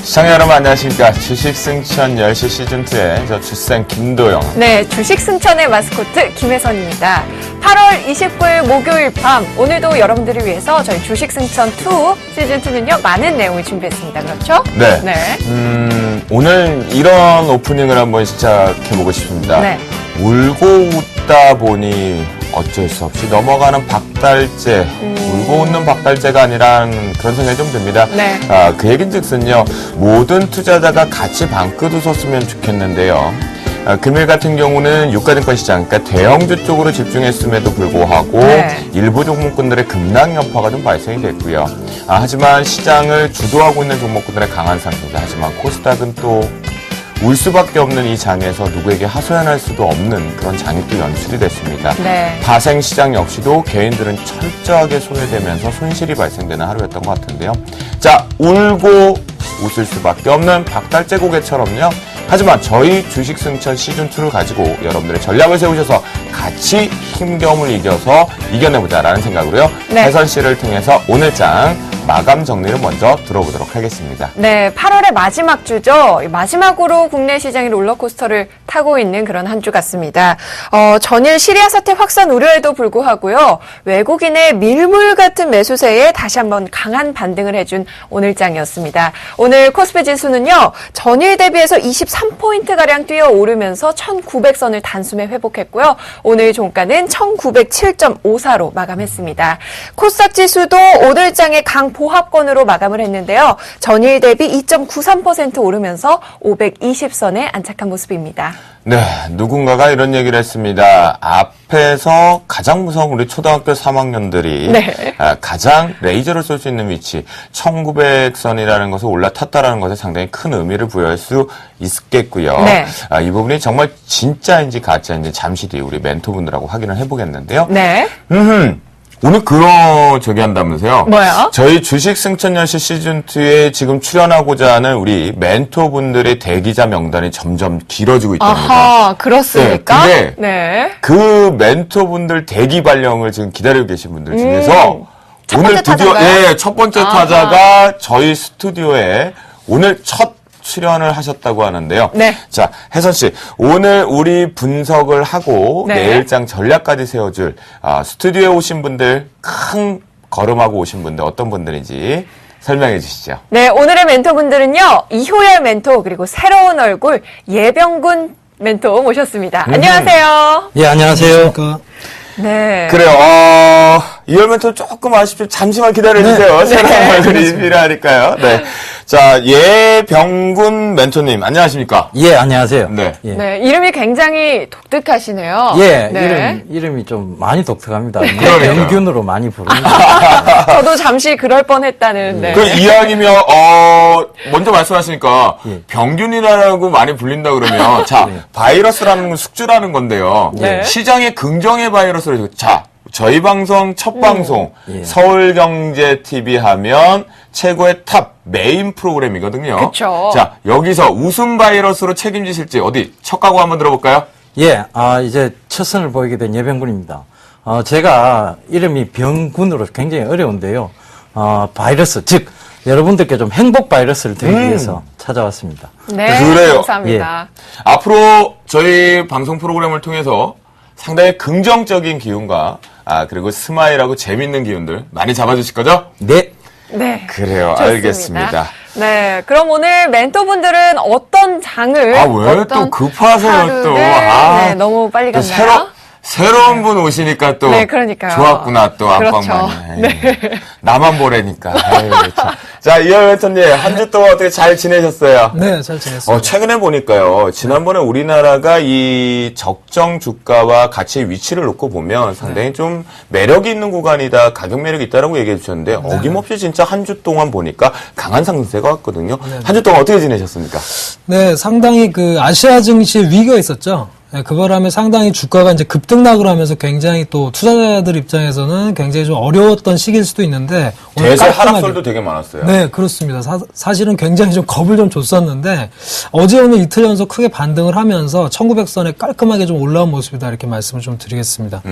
시청자 여러분 안녕하십니까. 주식승천 10시 시즌2의 저 주생 김도영. 네, 주식승천의 마스코트 김혜선입니다. 8월 29일 목요일 밤, 오늘도 여러분들을 위해서 저희 주식승천2 시즌2는요, 많은 내용을 준비했습니다. 그렇죠? 네. 네. 오늘 이런 오프닝을 한번 시작해보고 싶습니다. 네. 울고 웃다 보니 어쩔 수 없이 넘어가는 박달재, 울고 웃는 박달재가 아니라는 그런 생각이 좀 듭니다. 네. 그 얘긴즉슨요, 모든 투자자가 같이 방긋 웃었으면 좋겠는데요. 금일 같은 경우는 유가증권 시장, 그러니까 대형주 쪽으로 집중했음에도 불구하고 네. 일부 종목군들의 급락 여파가 좀 발생이 됐고요. 하지만 시장을 주도하고 있는 종목군들의 강한 상승세, 하지만 코스닥은 또 울 수밖에 없는 이 장에서 누구에게 하소연할 수도 없는 그런 장이 또 연출이 됐습니다. 네. 파생시장 역시도 개인들은 철저하게 소외되면서 손실이 발생되는 하루였던 것 같은데요. 자, 울고 웃을 수밖에 없는 박달재 고개처럼요. 하지만 저희 주식승천 시즌2를 가지고 여러분들의 전략을 세우셔서 같이 힘겨움을 이겨서 이겨내보자라는 생각으로요. 네. 혜선 씨를 통해서 오늘 장 마감 정리를 먼저 들어보도록 하겠습니다. 네, 8월의 마지막 주죠. 마지막으로 국내 시장이 롤러코스터를 타고 있는 그런 한 주 같습니다. 전일 시리아 사태 확산 우려에도 불구하고요. 외국인의 밀물 같은 매수세에 다시 한번 강한 반등을 해준 오늘장이었습니다. 오늘 코스피 지수는요. 전일 대비해서 23포인트가량 뛰어오르면서 1900선을 단숨에 회복했고요. 오늘 종가는 1907.54로 마감했습니다. 코스닥 지수도 오늘장의 강 보합권으로 마감을 했는데요. 전일 대비 2.93% 오르면서 520선에 안착한 모습입니다. 네, 누군가가 이런 얘기를 했습니다. 앞에서 가장 무서운 우리 초등학교 3학년들이 네. 가장 레이저를 쏠 수 있는 위치 1900선이라는 것을 올라탔다라는 것에 상당히 큰 의미를 부여할 수 있겠고요. 네. 이 부분이 정말 진짜인지 가짜인지 잠시 뒤에 우리 멘토분들하고 확인을 해보겠는데요. 네. 오늘 저기 한다면서요? 뭐요? 저희 주식승천 10시 시즌2에 지금 출연하고자 하는 우리 멘토분들의 대기자 명단이 점점 길어지고 있답니다. 아하, 그렇습니까? 네, 네. 그 멘토분들 대기 발령을 지금 기다리고 계신 분들 중에서 오늘 드디어 첫 번째 타자가 저희 스튜디오에 오늘 첫 출연을 하셨다고 하는데요. 네. 자, 혜선 씨, 오늘 우리 분석을 하고 네. 내일장 전략까지 세워줄 스튜디오에 오신 분들, 큰 걸음하고 오신 분들 어떤 분들인지 설명해 주시죠. 네, 오늘의 멘토분들은요. 이효열 멘토 그리고 새로운 얼굴 예병군 멘토 모셨습니다. 안녕하세요. 예, 안녕하세요. 네. 그래요. 이열 멘토 조금 아쉽지만 잠시만 기다려주세요. 새로운 얼굴이 필요하니까요. 네. 자, 예병군 멘토님, 안녕하십니까? 예, 안녕하세요. 네. 예. 네, 이름이 굉장히 독특하시네요. 예, 네. 이름이 좀 많이 독특합니다. 그러니까요. 병균으로 많이 부릅니다. 저도 잠시 그럴 뻔했다는. 네. 그 이왕이면 먼저 말씀하시니까 예. 병균이라고 많이 불린다 그러면 자, 바이러스라는 건 숙주라는 건데요. 네. 시장의 긍정의 바이러스를 자, 저희 방송 첫 방송 예. 서울경제TV 하면 최고의 탑 메인 프로그램이거든요. 그쵸. 자, 여기서 웃음 바이러스로 책임지실지 어디 첫 각오 한번 들어볼까요? 예, 이제 첫 선을 보이게 된 예병군입니다. 제가 이름이 병군으로 굉장히 어려운데요. 바이러스, 즉, 여러분들께 좀 행복 바이러스를 드리기 위해서 찾아왔습니다. 네, 그래요. 감사합니다. 앞으로 저희 방송 프로그램을 통해서 상당히 긍정적인 기운과 그리고 스마일하고 재밌는 기운들 많이 잡아주실 거죠? 네. 네. 그래요. 좋습니다. 알겠습니다. 네. 그럼 오늘 멘토분들은 어떤 장을. 왜 어떤 또 급하세요, 또. 네, 너무 빨리 또 갔나요? 새로운 분 오시니까 또. 네, 그러니까요. 좋았구나, 또, 안방만이. 그렇죠. 네. 나만 보라니까. 아유, 참. 자, 이현 멘토님, 한 주 동안 어떻게 잘 지내셨어요? 네, 잘 지냈습니다. 최근에 보니까요, 지난번에 우리나라가 이 적정 주가와 가치의 위치를 놓고 보면 상당히 좀 매력이 있는 구간이다, 가격 매력이 있다라고 얘기해 주셨는데, 어김없이 진짜 한 주 동안 보니까 강한 상승세가 왔거든요. 한 주 동안 어떻게 지내셨습니까? 네, 상당히 그 아시아 증시에 위기가 있었죠. 네, 그거라면 상당히 주가가 이제 급등락을 하면서 굉장히 또 투자자들 입장에서는 굉장히 좀 어려웠던 시기일 수도 있는데 오늘 대세 깔끔하게 하락설도 되게 많았어요. 네, 그렇습니다. 사실은 굉장히 좀 겁을 좀 줬었는데 어제 오늘 이틀 연속 크게 반등을 하면서 1900선에 깔끔하게 좀 올라온 모습이다 이렇게 말씀을 좀 드리겠습니다.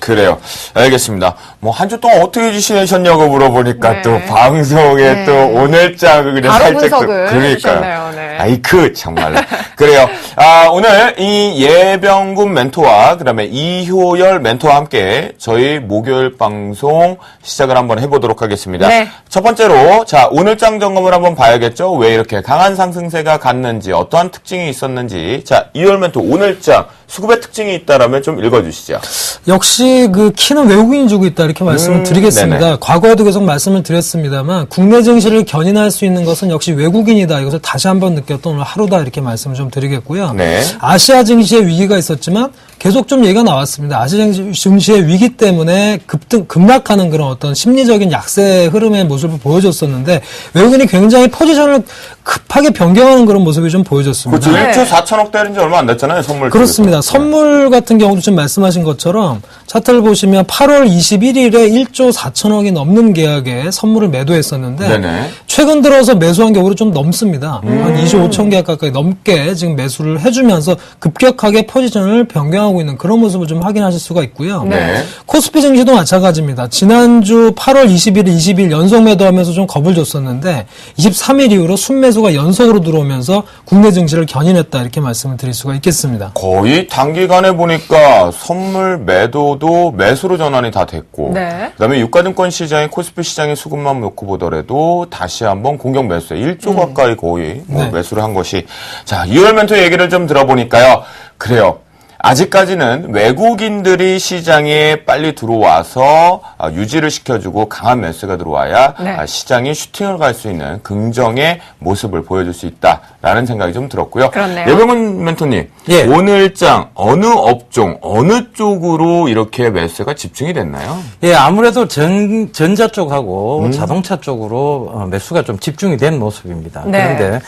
그래요. 알겠습니다. 뭐 한 주 동안 어떻게 지내셨냐고 물어보니까 네. 또 방송에 네. 또 오늘장을 그냥 바로 살짝 분석을 해주셨네요. 네. 아이크 정말로. 그래요. 아, 오늘 이 예병군 멘토와 그다음에 이효열 멘토와 함께 저희 목요일 방송 시작을 한번 해보도록 하겠습니다. 네. 첫 번째로 자 오늘장 점검을 한번 봐야겠죠. 왜 이렇게 강한 상승세가 갔는지 어떠한 특징이 있었는지 자 이효열 멘토 오늘장 수급의 특징이 있다라면 좀 읽어주시죠. 역시 그 키는 외국인이 주고 있다 이렇게 말씀을 드리겠습니다. 네네. 과거에도 계속 말씀을 드렸습니다만 국내 증시를 견인할 수 있는 것은 역시 외국인이다. 이것을 다시 한번 느꼈던 오늘 하루다 이렇게 말씀을 좀 드리겠고요. 네. 아시아 증시의 위기가 있었지만 계속 좀 얘기가 나왔습니다. 아시아 증시의 위기 때문에 급락하는 그런 어떤 심리적인 약세 흐름의 모습을 보여줬었는데 외국인이 굉장히 포지션을 급하게 변경하는 그런 모습이 좀 보여줬습니다. 그렇죠. 네. 1조 4천억 대는 지 얼마 안 됐잖아요. 선물. 그렇습니다. 쪽에서. 선물 같은 경우도 지금 말씀하신 것처럼 차트를 보시면 8월 21일에 1조 4천억이 넘는 계약에 선물을 매도했었는데 네네. 최근 들어서 매수한 게 오히려 좀 넘습니다. 한 2조 5천 계약 가까이 넘게 지금 매수를 해주면서 급격하게 포지션을 변경하고 있는 그런 모습을 좀 확인하실 수가 있고요. 네. 코스피 증시도 마찬가지입니다. 지난주 8월 20일, 20일 연속 매도하면서 좀 겁을 줬었는데 23일 이후로 순매수가 연속으로 들어오면서 국내 증시를 견인했다 이렇게 말씀을 드릴 수가 있겠습니다. 거의 단기간에 보니까 선물 매도도 매수로 전환이 다 됐고 네. 그다음에 유가증권 시장의 코스피 시장의 수급만 놓고 보더라도 다시 한번 공격 매수에 1조 가까이 거의 뭐 네. 매수를 한 것이 자 이월 멘토 얘기를 좀 들어보니까요. 그래요. 아직까지는 외국인들이 시장에 빨리 들어와서 유지를 시켜주고 강한 매수가 들어와야 네. 시장이 슈팅을 갈 수 있는 긍정의 모습을 보여줄 수 있다라는 생각이 좀 들었고요. 그렇네요. 예병훈 멘토님, 예. 오늘장 어느 업종, 어느 쪽으로 이렇게 매수가 집중이 됐나요? 예, 아무래도 전자 쪽하고 자동차 쪽으로 매수가 좀 집중이 된 모습입니다. 네. 그런데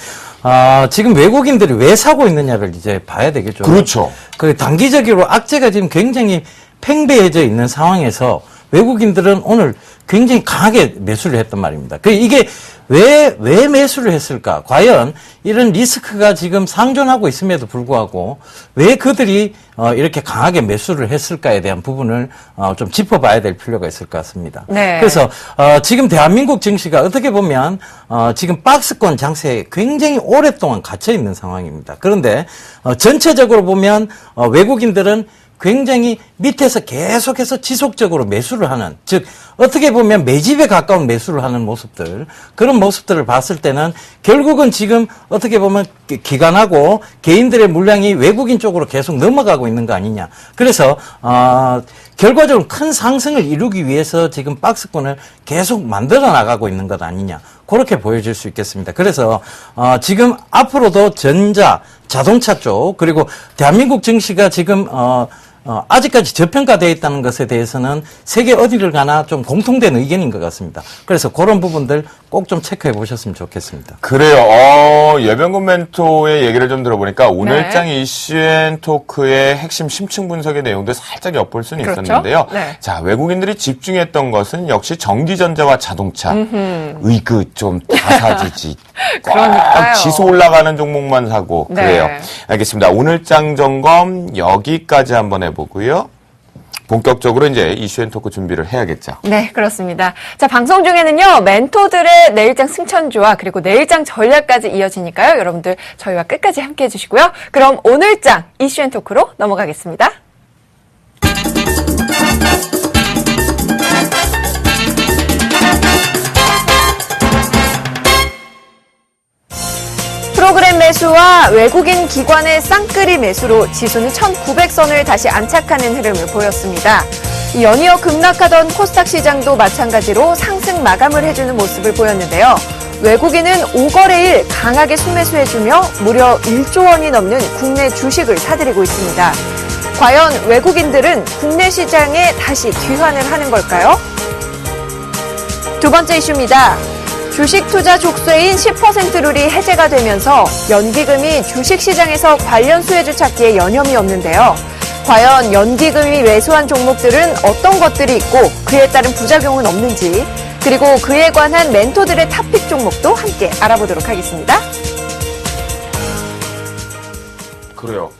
지금 외국인들이 왜 사고 있느냐를 이제 봐야 되겠죠. 그렇죠. 그 단기적으로 악재가 지금 굉장히 팽배해져 있는 상황에서 외국인들은 오늘 굉장히 강하게 매수를 했단 말입니다. 이게 왜 매수를 했을까? 과연 이런 리스크가 지금 상존하고 있음에도 불구하고 왜 그들이 이렇게 강하게 매수를 했을까에 대한 부분을 좀 짚어봐야 될 필요가 있을 것 같습니다. 네. 그래서 지금 대한민국 증시가 어떻게 보면 지금 박스권 장세에 굉장히 오랫동안 갇혀 있는 상황입니다. 그런데 전체적으로 보면 외국인들은 굉장히 밑에서 계속해서 지속적으로 매수를 하는, 즉 어떻게 보면 매집에 가까운 매수를 하는 모습들, 그런 모습들을 봤을 때는 결국은 지금 어떻게 보면 기관하고 개인들의 물량이 외국인 쪽으로 계속 넘어가고 있는 거 아니냐. 그래서 결과적으로 큰 상승을 이루기 위해서 지금 박스권을 계속 만들어 나가고 있는 것 아니냐. 그렇게 보여질 수 있겠습니다. 그래서 지금 앞으로도 전자, 자동차 쪽, 그리고 대한민국 증시가 지금 아직까지 저평가되어 있다는 것에 대해서는 세계 어디를 가나 좀 공통된 의견인 것 같습니다. 그래서 그런 부분들 꼭 좀 체크해 보셨으면 좋겠습니다. 그래요. 예병군 멘토의 얘기를 좀 들어보니까 오늘장 이슈앤 토크의 핵심 심층 분석의 내용도 살짝 엿볼 수는 그렇죠? 있었는데요. 네. 자, 외국인들이 집중했던 것은 역시 전기전자와 자동차. 의그 좀 다 사주지. 그러니까요. 꽉 지수 올라가는 종목만 사고. 네. 그래요. 알겠습니다. 오늘장 점검 여기까지 한번 해보고요. 본격적으로 이제 이슈앤토크 준비를 해야겠죠. 네, 그렇습니다. 자, 방송 중에는요, 멘토들의 내일장 승천주와 그리고 내일장 전략까지 이어지니까요, 여러분들 저희와 끝까지 함께 해주시고요. 그럼 오늘장 이슈앤토크로 넘어가겠습니다. 프로그램 매수와 외국인 기관의 쌍끌이 매수로 지수는 1900선을 다시 안착하는 흐름을 보였습니다. 연이어 급락하던 코스닥 시장도 마찬가지로 상승 마감을 해주는 모습을 보였는데요. 외국인은 5거래일 강하게 순매수해주며 무려 1조 원이 넘는 국내 주식을 사들이고 있습니다. 과연 외국인들은 국내 시장에 다시 귀환을 하는 걸까요? 두 번째 이슈입니다. 주식 투자 족쇄인 10% 룰이 해제가 되면서 연기금이 주식시장에서 관련 수혜주 찾기에 여념이 없는데요. 과연 연기금이 매수한 종목들은 어떤 것들이 있고 그에 따른 부작용은 없는지, 그리고 그에 관한 멘토들의 탑픽 종목도 함께 알아보도록 하겠습니다. 그래요.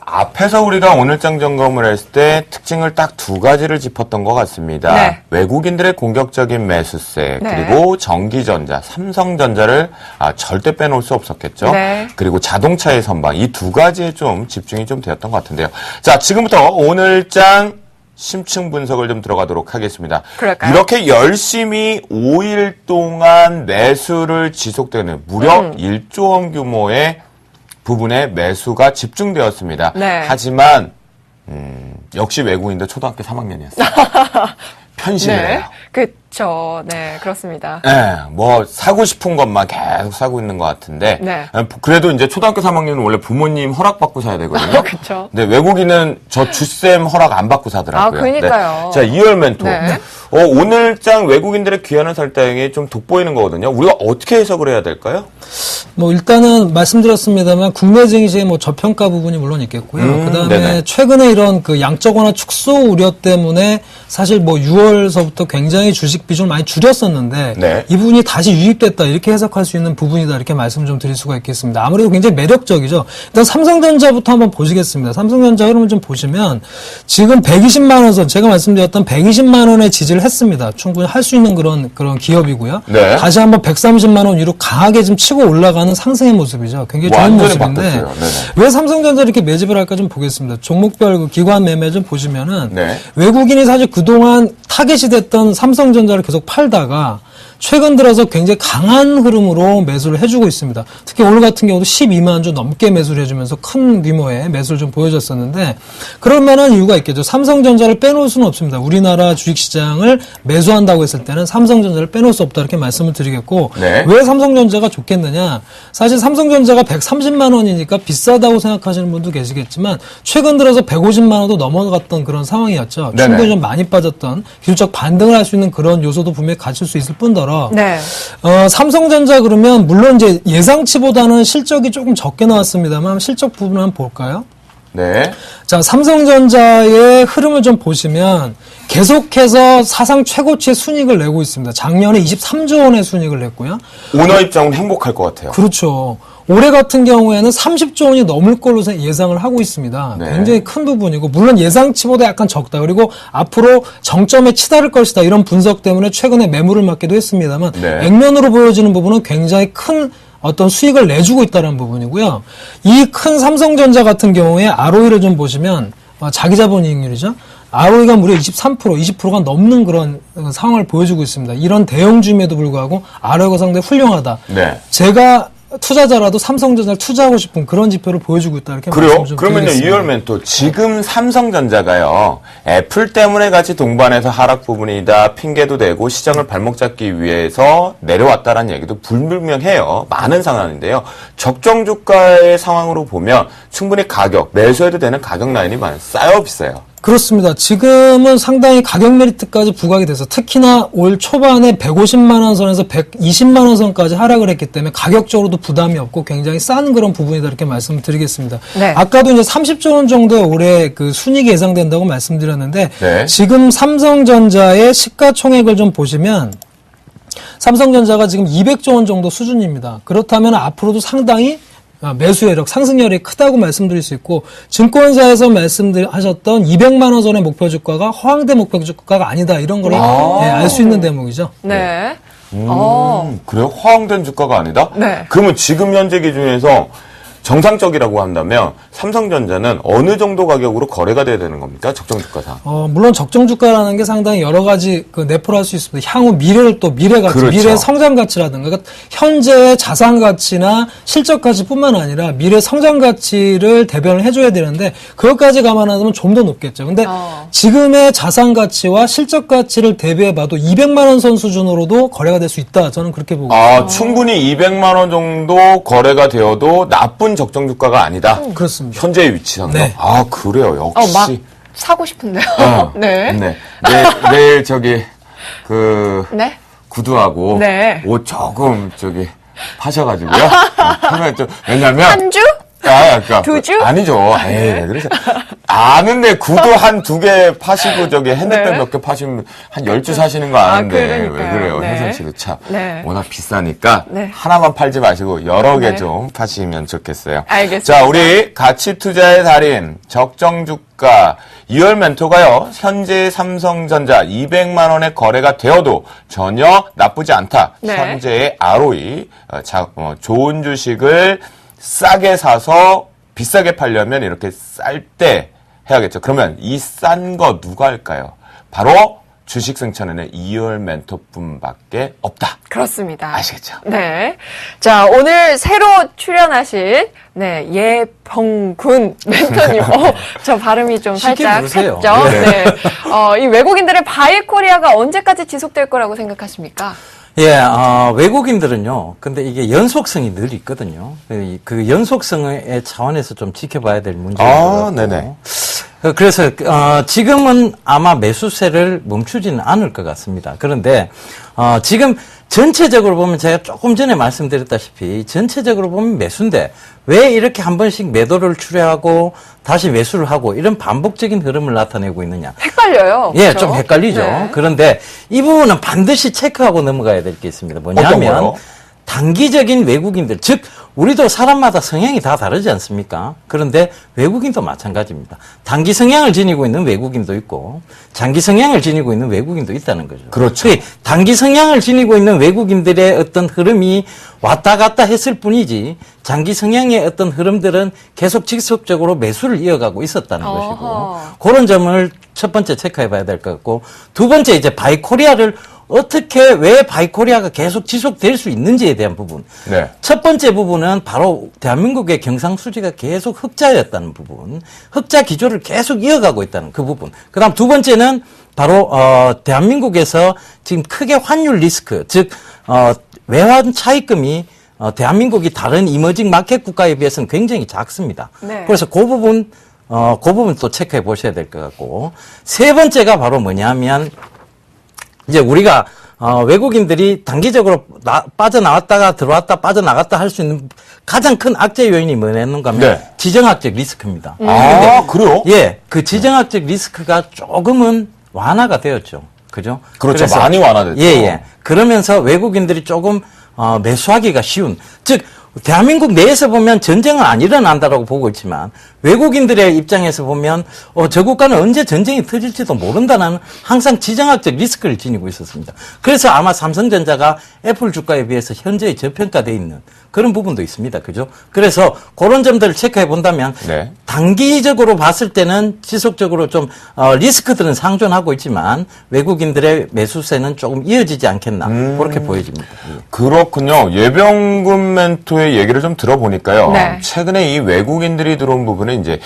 앞에서 우리가 오늘장 점검을 했을 때 특징을 딱 두 가지를 짚었던 것 같습니다. 네. 외국인들의 공격적인 매수세, 네. 그리고 전기전자, 삼성전자를 절대 빼놓을 수 없었겠죠. 네. 그리고 자동차의 선방, 이 두 가지에 좀 집중이 좀 되었던 것 같은데요. 자, 지금부터 오늘장 심층 분석을 좀 들어가도록 하겠습니다. 그럴까요? 이렇게 열심히 5일 동안 매수를 지속되는 무려 1조 원 규모의 부분에 매수가 집중되었습니다. 네. 하지만 역시 외국인도 초등학교 3학년이었어요. 편식을 네. 해요. 그렇죠. 네, 그렇습니다. 네, 뭐 사고 싶은 것만 계속 사고 있는 것 같은데 네. 그래도 이제 초등학교 3학년은 원래 부모님 허락받고 사야 되거든요. 그쵸. 근데 외국인은 저 주쌤 허락 안 받고 사더라고요. 아, 그러니까요. 네. 자, 이열 멘토. 네. 오늘장 외국인들의 귀환을 설명이 좀 돋보이는 거거든요. 우리가 어떻게 해석을 해야 될까요? 뭐 일단은 말씀드렸습니다만 국내 증시의 뭐 저평가 부분이 물론 있겠고요. 그다음에 네네. 최근에 이런 그 양적 완화 축소 우려 때문에 사실 뭐 6월서부터 굉장히 주식 비중을 많이 줄였었는데 네. 이 부분이 다시 유입됐다 이렇게 해석할 수 있는 부분이다 이렇게 말씀을 좀 드릴 수가 있겠습니다. 아무래도 굉장히 매력적이죠. 일단 삼성전자부터 한번 보시겠습니다. 삼성전자 흐름을 좀 보시면 지금 120만 원 선 제가 말씀드렸던 120만 원의 지지를 했습니다. 충분히 할 수 있는 그런 기업이고요. 네. 다시 한번 130만 원 위로 강하게 좀 치고 올라가는 상승의 모습이죠. 굉장히 좋은 완전히 모습인데 바뀌었어요. 네네. 왜 삼성전자 이렇게 매집을 할까 좀 보겠습니다. 종목별 그 기관 매매 좀 보시면은 네. 외국인이 사실 그동안 타겟이 됐던 삼성전자를 계속 팔다가 최근 들어서 굉장히 강한 흐름으로 매수를 해주고 있습니다. 특히 오늘 같은 경우도 12만 주 넘게 매수를 해주면서 큰 규모의 매수를 좀 보여줬었는데 그럴 만한 이유가 있겠죠. 삼성전자를 빼놓을 수는 없습니다. 우리나라 주식시장을 매수한다고 했을 때는 삼성전자를 빼놓을 수 없다 이렇게 말씀을 드리겠고 네. 왜 삼성전자가 좋겠느냐. 사실 삼성전자가 130만 원이니까 비싸다고 생각하시는 분도 계시겠지만 최근 들어서 150만 원도 넘어갔던 그런 상황이었죠. 네네. 충분히 좀 많이 빠졌던 기술적 반등을 할 수 있는 그런 요소도 분명히 갖출 수 있을 뿐더러 네. 삼성전자 그러면 물론 이제 예상치보다는 실적이 조금 적게 나왔습니다만 실적 부분 한번 볼까요? 네. 자, 삼성전자의 흐름을 좀 보시면 계속해서 사상 최고치의 순이익을 내고 있습니다. 작년에 23조 원의 순이익을 냈고요. 오너 입장은 행복할 것 같아요. 그렇죠. 올해 같은 경우에는 30조 원이 넘을 걸로 예상을 하고 있습니다. 네. 굉장히 큰 부분이고 물론 예상치보다 약간 적다. 그리고 앞으로 정점에 치달을 것이다. 이런 분석 때문에 최근에 매물을 맞기도 했습니다만 네. 액면으로 보여지는 부분은 굉장히 큰 어떤 수익을 내주고 있다는 부분이고요. 이 큰 삼성전자 같은 경우에 ROE를 좀 보시면 자기 자본이익률이죠. ROE가 무려 23%, 20%가 넘는 그런 상황을 보여주고 있습니다. 이런 대형주임에도 불구하고 ROE가 상당히 훌륭하다. 네. 제가 투자자라도 삼성전자를 투자하고 싶은 그런 지표를 보여주고 있다 이렇게 그래요? 말씀을 좀 그러면요, 드리겠습니다. 이열 멘토. 지금 삼성전자가요, 애플 때문에 같이 동반해서 하락 부분이다, 핑계도 대고 시장을 발목 잡기 위해서 내려왔다라는 얘기도 불분명해요. 많은 상황인데요. 적정 주가의 상황으로 보면 충분히 매수해도 되는 가격 라인이 쌓여 있어요. 그렇습니다. 지금은 상당히 가격 메리트까지 부각이 돼서 특히나 올 초반에 150만 원 선에서 120만 원 선까지 하락을 했기 때문에 가격적으로도 부담이 없고 굉장히 싼 그런 부분이다 이렇게 말씀을 드리겠습니다. 네. 아까도 이제 30조 원 정도의 올해 그 순이익이 예상된다고 말씀드렸는데 네. 지금 삼성전자의 시가총액을 좀 보시면 삼성전자가 지금 200조 원 정도 수준입니다. 그렇다면 앞으로도 상당히 매수여력, 상승열이 크다고 말씀드릴 수 있고 증권사에서 말씀하셨던 200만 원 전의 목표 주가가 허황된 목표 주가가 아니다. 이런 걸 알 수 있는 대목이죠. 네. 그래요? 허황된 주가가 아니다? 네. 그러면 지금 현재 기준에서 정상적이라고 한다면 삼성전자는 어느 정도 가격으로 거래가 돼야 되는 겁니까? 적정 주가상. 물론 적정 주가라는 게 상당히 여러 가지 내포를 할 수 있습니다. 향후 미래 가치, 그렇죠. 미래 성장 가치라든가 그러니까 현재의 자산 가치나 실적 가치뿐만 아니라 미래 성장 가치를 대변을 해줘야 되는데 그것까지 감안하면 좀 더 높겠죠. 근데 지금의 자산 가치와 실적 가치를 대비해봐도 200만 원 선 수준으로도 거래가 될 수 있다. 저는 그렇게 보고 있습니다. 충분히 200만 원 정도 거래가 되어도 나쁜 적정 주가가 아니다. 그렇습니다. 현재의 위치상. 네. 그래요. 역시. 막 사고 싶은데요. 네. 내일 네. 구두하고 네. 옷 조금 파셔가지고요. 하면 좀 왜냐면 한 주? 그러니까 두 주? 아니죠. 에이, 그래서 아는데 구두 한 2개 파시고 핸드백 네. 몇 개 파시면 한 10주 사시는 거 아는데 왜 그러니까요. 그래요? 네. 혜선 씨도 참 네. 워낙 비싸니까 네. 하나만 팔지 마시고 여러 개 네. 좀 파시면 좋겠어요. 알겠습니다. 자, 우리 가치 투자의 달인 적정 주가 2월 멘토가요. 현재 삼성전자 200만 원의 거래가 되어도 전혀 나쁘지 않다. 네. 현재의 ROE 좋은 주식을 싸게 사서 비싸게 팔려면 이렇게 쌀 때 해야겠죠. 그러면 이 싼 거 누가 할까요? 바로 주식 승천에는 2월 멘토뿐밖에 없다. 그렇습니다. 아시겠죠? 네. 자, 오늘 새로 출연하신, 네, 예병군 멘토님. 저 발음이 좀 쉽게 살짝 부르세요. 했죠? 네. 네. 이 외국인들의 바이 코리아가 언제까지 지속될 거라고 생각하십니까? 예, 외국인들은요, 근데 이게 연속성이 늘 있거든요. 그 연속성의 차원에서 좀 지켜봐야 될 문제인 것 같고. 네네. 그래서, 지금은 아마 매수세를 멈추지는 않을 것 같습니다. 그런데, 지금 전체적으로 보면 제가 조금 전에 말씀드렸다시피 전체적으로 보면 매수인데 왜 이렇게 한 번씩 매도를 출회하고 다시 매수를 하고 이런 반복적인 흐름을 나타내고 있느냐. 헷갈려요. 예, 그렇죠? 좀 헷갈리죠. 네. 그런데 이 부분은 반드시 체크하고 넘어가야 될 게 있습니다. 어떤 뭐냐면 거요? 단기적인 외국인들, 즉 우리도 사람마다 성향이 다 다르지 않습니까? 그런데 외국인도 마찬가지입니다. 단기 성향을 지니고 있는 외국인도 있고 장기 성향을 지니고 있는 외국인도 있다는 거죠. 그렇죠. 단기 성향을 지니고 있는 외국인들의 어떤 흐름이 왔다 갔다 했을 뿐이지 장기 성향의 어떤 흐름들은 계속 지속적으로 매수를 이어가고 있었다는 어허. 것이고 그런 점을 첫 번째 체크해 봐야 될 것 같고 두 번째 이제 바이코리아를 어떻게 왜 바이코리아가 계속 지속될 수 있는지에 대한 부분. 네. 첫 번째 부분은 바로 대한민국의 경상수지가 계속 흑자였다는 부분. 흑자 기조를 계속 이어가고 있다는 그 부분. 그다음 두 번째는 바로 대한민국에서 지금 크게 환율 리스크, 즉 외환 차입금이 대한민국이 다른 이머징 마켓 국가에 비해서는 굉장히 작습니다. 네. 그래서 그 부분 또 체크해 보셔야 될 것 같고 세 번째가 바로 뭐냐면 이제 우리가 외국인들이 단기적으로 빠져나왔다가 들어왔다 빠져나갔다 할 수 있는 가장 큰 악재 요인이 뭐냐는가 하면 네. 지정학적 리스크입니다. 그래요? 예, 그 지정학적 리스크가 조금은 완화가 되었죠. 그죠? 그렇죠. 그래서 많이 완화됐죠. 예, 예. 그러면서 외국인들이 조금 매수하기가 쉬운, 즉 대한민국 내에서 보면 전쟁은 안 일어난다라고 보고 있지만 외국인들의 입장에서 보면 저 국가는 언제 전쟁이 터질지도 모른다는 항상 지정학적 리스크를 지니고 있었습니다. 그래서 아마 삼성전자가 애플 주가에 비해서 현재의 저평가되어 있는 그런 부분도 있습니다. 그죠? 그래서 그런 점들을 체크해 본다면 네. 단기적으로 봤을 때는 지속적으로 좀 리스크들은 상존하고 있지만 외국인들의 매수세는 조금 이어지지 않겠나 그렇게 보여집니다. 예. 그렇군요. 예병군 멘토의 얘기를 좀 들어보니까요. 네. 최근에 이 외국인들이 들어온 부분은 이제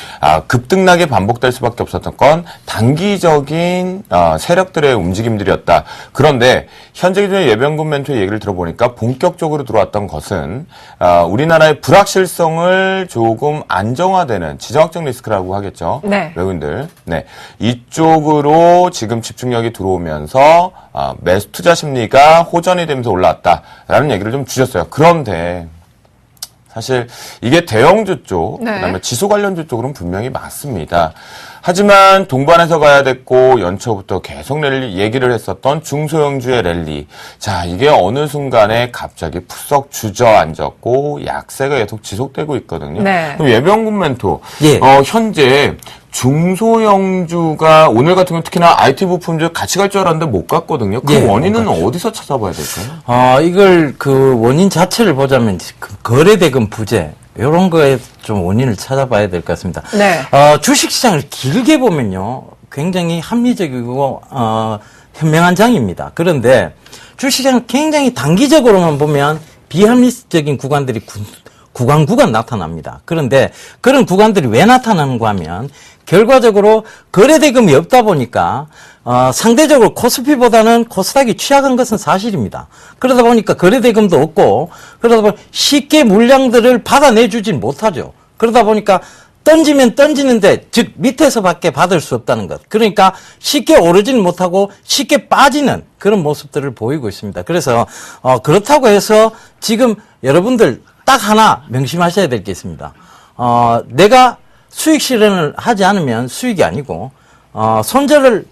급등락이 반복될 수밖에 없었던 건 단기적인 세력들의 움직임들이었다. 그런데 현재 기준의 예병군 멘토의 얘기를 들어보니까 본격적으로 들어왔던 것은 우리나라의 불확실성을 조금 안정화되는 지정학적 리스크라고 하겠죠. 네. 외국인들. 네. 이쪽으로 지금 집중력이 들어오면서 매수 투자 심리가 호전이 되면서 올라왔다라는 얘기를 좀 주셨어요. 그런데 사실 이게 대형주 쪽, 네. 그다음에 지수 관련주 쪽으로는 분명히 맞습니다. 하지만 동반해서 가야 됐고 연초부터 계속 얘기를 했었던 중소형주의 랠리. 자, 이게 어느 순간에 갑자기 푸석 주저앉았고 약세가 계속 지속되고 있거든요. 네. 그럼 예병군 멘토, 예. 현재 중소형주가 오늘 같은 경우 특히나 IT 부품주 같이 갈 줄 알았는데 못 갔거든요. 그 예, 원인은 어디서 찾아봐야 될까요? 이걸 그 원인 자체를 보자면 거래대금 부재 이런 거에 좀 원인을 찾아봐야 될 것 같습니다. 네. 주식시장을 길게 보면요, 굉장히 합리적이고 현명한 장입니다. 그런데 주식시장을 굉장히 단기적으로만 보면 비합리적인 구간들이 구간 나타납니다. 그런데 그런 구간들이 왜 나타나는가 하면 결과적으로 거래대금이 없다 보니까 상대적으로 코스피보다는 코스닥이 취약한 것은 사실입니다. 그러다 보니까 거래대금도 없고 그러다 보니 쉽게 물량들을 받아내주진 못하죠. 그러다 보니까 던지면 던지는데, 즉 밑에서밖에 받을 수 없다는 것. 그러니까 쉽게 오르지는 못하고 쉽게 빠지는 그런 모습들을 보이고 있습니다. 그래서 그렇다고 해서 지금 여러분들 딱 하나 명심하셔야 될 게 있습니다. 내가 수익 실현을 하지 않으면 수익이 아니고 손절을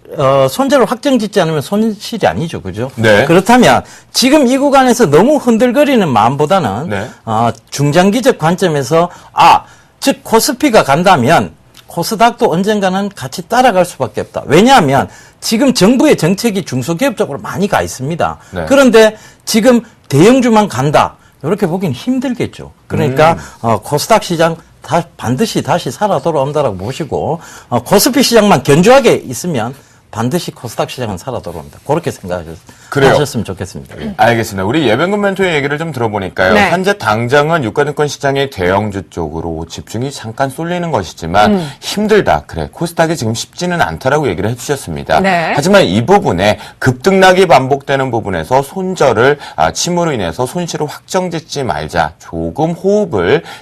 확정짓지 않으면 손실이 아니죠, 그죠? 네. 그렇다면 지금 이 구간에서 너무 흔들거리는 마음보다는 네. 중장기적 관점에서 즉 코스피가 간다면 코스닥도 언젠가는 같이 따라갈 수밖에 없다. 왜냐하면 지금 정부의 정책이 중소기업 쪽으로 많이 가 있습니다. 네. 그런데 지금 대형주만 간다. 이렇게 보기는 힘들겠죠. 그러니까 코스닥 시장 반드시 다시 살아 돌아온다라고 보시고 코스피 시장만 견조하게 있으면 반드시 코스닥 시장은 살아 돌아옵니다. 그렇게 생각하셨으면 좋겠습니다. 알겠습니다. 우리 예병근 멘토의 얘기를 좀 들어보니까요. 네. 현재 당장은 유가증권 시장의 대형주 쪽으로 집중이 잠깐 쏠리는 것이지만 힘들다. 그래, 코스닥이 지금 쉽지는 않다라고 얘기를 해주셨습니다. 네. 하지만 이 부분에 급등락이 반복되는 부분에서 침으로 인해서 손실을 확정짓지 말자. 조금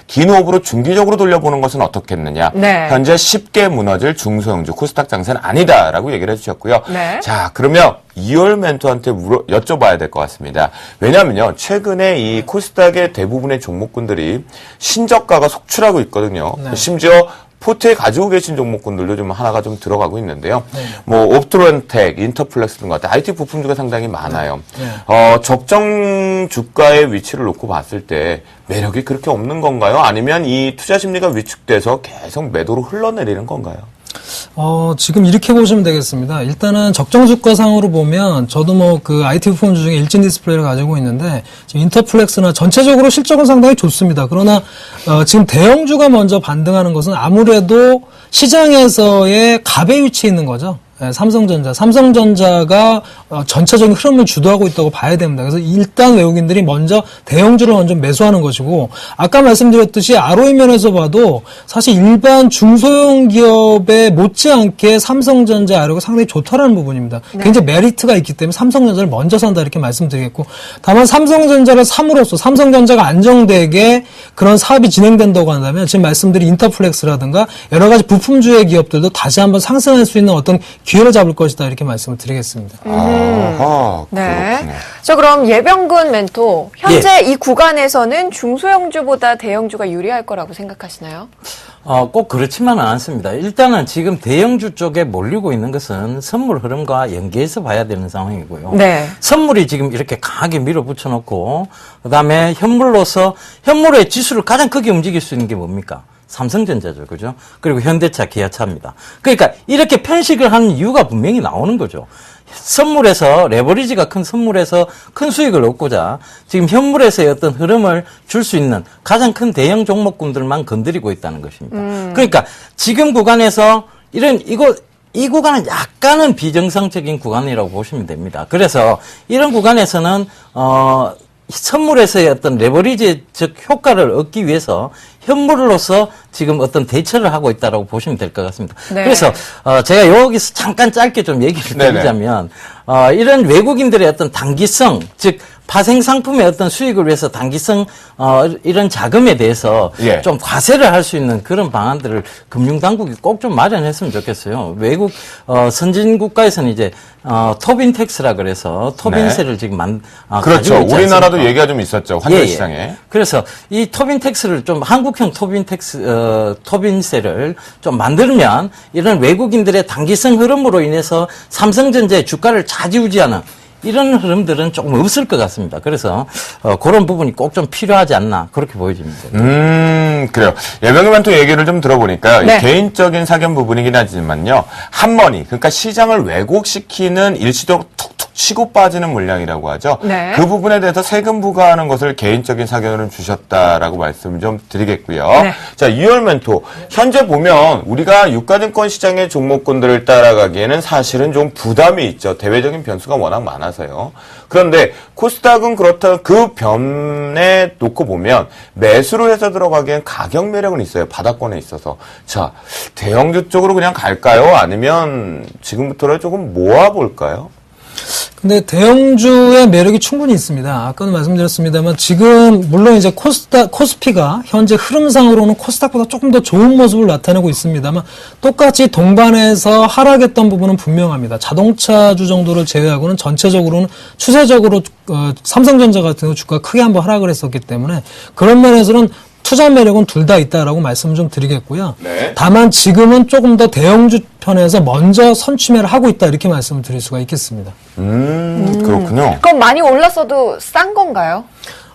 긴 호흡으로 중기적으로 돌려보는 것은 어떻겠느냐. 네. 현재 쉽게 무너질 중소형주 코스닥 장세는 아니다라고 얘기를 해주셨고요. 네. 자, 그러면 이월 멘토한테 여쭤봐야 될 것 같습니다. 왜냐하면요, 최근에 이 코스닥의 대부분의 종목군들이 신저가가 속출하고 있거든요. 네. 심지어 포트에 가지고 계신 종목군들도 좀 하나가 좀 들어가고 있는데요. 뭐 옵트론텍, 인터플렉스 등 같은 IT 부품주가 상당히 많아요. 적정 주가의 위치를 놓고 봤을 때 매력이 그렇게 없는 건가요? 아니면 이 투자 심리가 위축돼서 계속 매도로 흘러내리는 건가요? 지금 이렇게 보시면 되겠습니다. 일단은 적정 주가상으로 보면 저도 뭐 그 IT 부품주 중에 일진 디스플레이를 가지고 있는데 지금 인터플렉스나 전체적으로 실적은 상당히 좋습니다. 그러나 지금 대형주가 먼저 반등하는 것은 아무래도 시장에서의 갑의 위치에 있는 거죠. 삼성전자가 전체적인 흐름을 주도하고 있다고 봐야 됩니다. 그래서 일단 외국인들이 먼저 대형주를 먼저 매수하는 것이고, 아까 말씀드렸듯이 ROE 면에서 봐도 사실 일반 중소형 기업에 못지않게 삼성전자 ROE가 상당히 좋다라는 부분입니다. 네. 굉장히 메리트가 있기 때문에 삼성전자를 먼저 산다 이렇게 말씀드리겠고, 다만 삼성전자를 삼으로써 삼성전자가 안정되게 그런 사업이 진행된다고 한다면 지금 말씀드린 인터플렉스라든가 여러 가지 부품주의 기업들도 다시 한번 상승할 수 있는 어떤 기회를 잡을 것이다 이렇게 말씀을 드리겠습니다. 아하, 네. 그렇군요. 자, 그럼 예병근 멘토, 현재 이 구간에서는 중소형주보다 대형주가 유리할 거라고 생각하시나요? 꼭 그렇지만은 않습니다. 일단은 지금 대형주 쪽에 몰리고 있는 것은 선물 흐름과 연계해서 봐야 되는 상황이고요. 네. 선물이 지금 이렇게 강하게 밀어붙여 놓고, 그 다음에 현물의 지수를 가장 크게 움직일 수 있는 게 뭡니까? 삼성전자죠, 그죠? 그리고 현대차, 기아차입니다. 그러니까 이렇게 편식을 하는 이유가 분명히 나오는 거죠. 레버리지가 큰 선물에서 큰 수익을 얻고자 지금 현물에서의 어떤 흐름을 줄 수 있는 가장 큰 대형 종목군들만 건드리고 있다는 것입니다. 그러니까 지금 구간에서 이 구간은 약간은 비정상적인 구간이라고 보시면 됩니다. 그래서 이런 구간에서는 선물에서의 어떤 레버리지적 효과를 얻기 위해서 현물로서 지금 어떤 대처를 하고 있다라고 보시면 될 것 같습니다. 네. 그래서 제가 여기서 잠깐 짧게 좀 얘기를 드리자면 이런 외국인들의 어떤 단기성, 즉 파생 상품의 어떤 수익을 위해서 단기성 이런 자금에 대해서 예. 좀 과세를 할 수 있는 그런 방안들을 금융당국이 꼭 좀 마련했으면 좋겠어요. 외국 선진 국가에서는 이제 토빈 텍스라 그래서 토빈세를 지금 그렇죠. 가지고 있지 우리나라도 않습니까? 얘기가 좀 있었죠. 환율 시장에. 그래서 이 토빈 텍스를 좀 한국형 토빈세를 좀 만들면 이런 외국인들의 단기성 흐름으로 인해서 삼성전자의 주가를 좌지우지하는 이런 흐름들은 조금 없을 것 같습니다. 그래서 그런 부분이 꼭 좀 필요하지 않나 그렇게 보여집니다. 그래요. 예병근 멘토 얘기를 좀 들어보니까 네. 개인적인 사견 부분이긴 하지만요. 한머니, 그러니까 시장을 왜곡시키는 일시적으로 툭툭 치고 빠지는 물량이라고 하죠. 네. 그 부분에 대해서 세금 부과하는 것을 개인적인 사견을 주셨다라고 말씀 좀 드리겠고요. 네. 자, 이월 멘토. 현재 보면 우리가 유가증권 시장의 종목군들을 따라가기에는 사실은 좀 부담이 있죠. 대외적인 변수가 워낙 많아서요. 그런데 코스닥은 그렇다 그 변에 놓고 보면 매수로 해서 들어가기엔 가격 매력은 있어요. 바닥권에 있어서. 자, 대형주 쪽으로 그냥 갈까요? 아니면 지금부터라도 조금 모아볼까요? 근데 대형주의 매력이 충분히 있습니다. 아까도 말씀드렸습니다만 지금 물론 이제 코스피가 현재 흐름상으로는 코스닥보다 조금 더 좋은 모습을 나타내고 있습니다만 똑같이 동반해서 하락했던 부분은 분명합니다. 자동차주 정도를 제외하고는 전체적으로는 추세적으로 삼성전자 같은 경우 주가가 크게 한번 하락을 했었기 때문에 그런 면에서는 투자 매력은 둘 다 있다라고 말씀을 좀 드리겠고요. 네. 다만 지금은 조금 더 대형주 편에서 먼저 선취매를 하고 있다 이렇게 말씀을 드릴 수가 있겠습니다. 그렇군요. 그럼 많이 올랐어도 싼 건가요?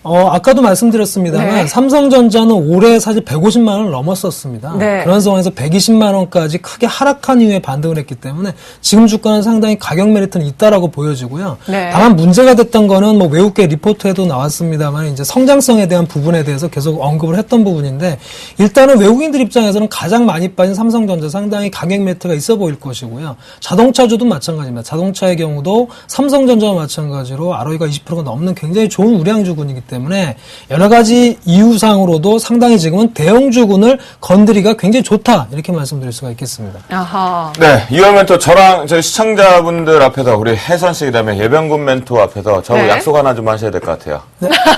아까도 말씀드렸습니다만 네. 삼성전자는 올해 사실 150만 원을 넘었었습니다. 네. 그런 상황에서 120만 원까지 크게 하락한 이후에 반등을 했기 때문에 지금 주가는 상당히 가격 메리트는 있다라고 보여지고요. 네. 다만 문제가 됐던 거는 뭐 외국계 리포트에도 나왔습니다만 이제 성장성에 대한 부분에 대해서 계속 언급을 했던 부분인데 일단은 외국인들 입장에서는 가장 많이 빠진 삼성전자 상당히 가격 메리트가 있어 보일 것이고요. 자동차주도 마찬가지입니다. 자동차의 경우도 삼성전자와 마찬가지로 ROE가 20%가 넘는 굉장히 좋은 우량주군이기 때문에 여러 가지 이유상으로도 상당히 지금은 대형주군을 건드리기가 굉장히 좋다 이렇게 말씀드릴 수가 있겠습니다. 아하. 네, 이월 멘토 저랑 저희 시청자분들 앞에서 우리 혜선 씨 그다음에 예병군 멘토 앞에서 저 네. 약속 하나 좀 하셔야 될 것 같아요.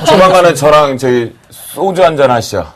조만간에 저랑 저희 소주 한잔 하시죠.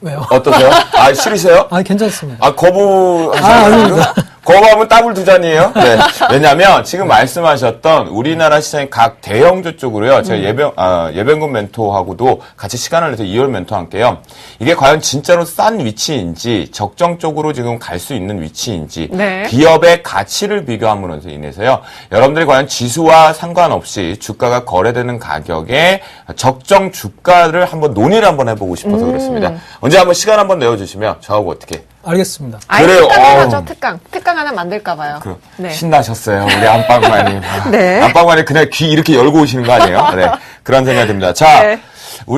왜요? 어떠세요? 아, 싫으세요? 괜찮습니다. 아, 거부하시는 아닙니다. 거부하면 더블 두 잔이에요? 네. 왜냐면 지금 말씀하셨던 우리나라 시장의 각 대형주 쪽으로요. 제가 예병군 멘토하고도 같이 시간을 내서 2월 멘토와 함께요. 이게 과연 진짜로 싼 위치인지 적정적으로 지금 갈 수 있는 위치인지 네. 기업의 가치를 비교함으로 인해서요. 여러분들이 과연 지수와 상관없이 주가가 거래되는 가격에 적정 주가를 한번 논의를 한번 해보고 싶어서 그렇습니다. 언제 한번 시간 한번 내어주시면 저하고 어떻게 알겠습니다. 아예 그래요. 특강 하죠, 특강. 특강 하나 만들까봐요. 네. 신나셨어요, 우리 안방마님. 네. 안방마님 그냥 귀 이렇게 열고 오시는 거 아니에요? 네, 그런 생각이 듭니다. 자, 네.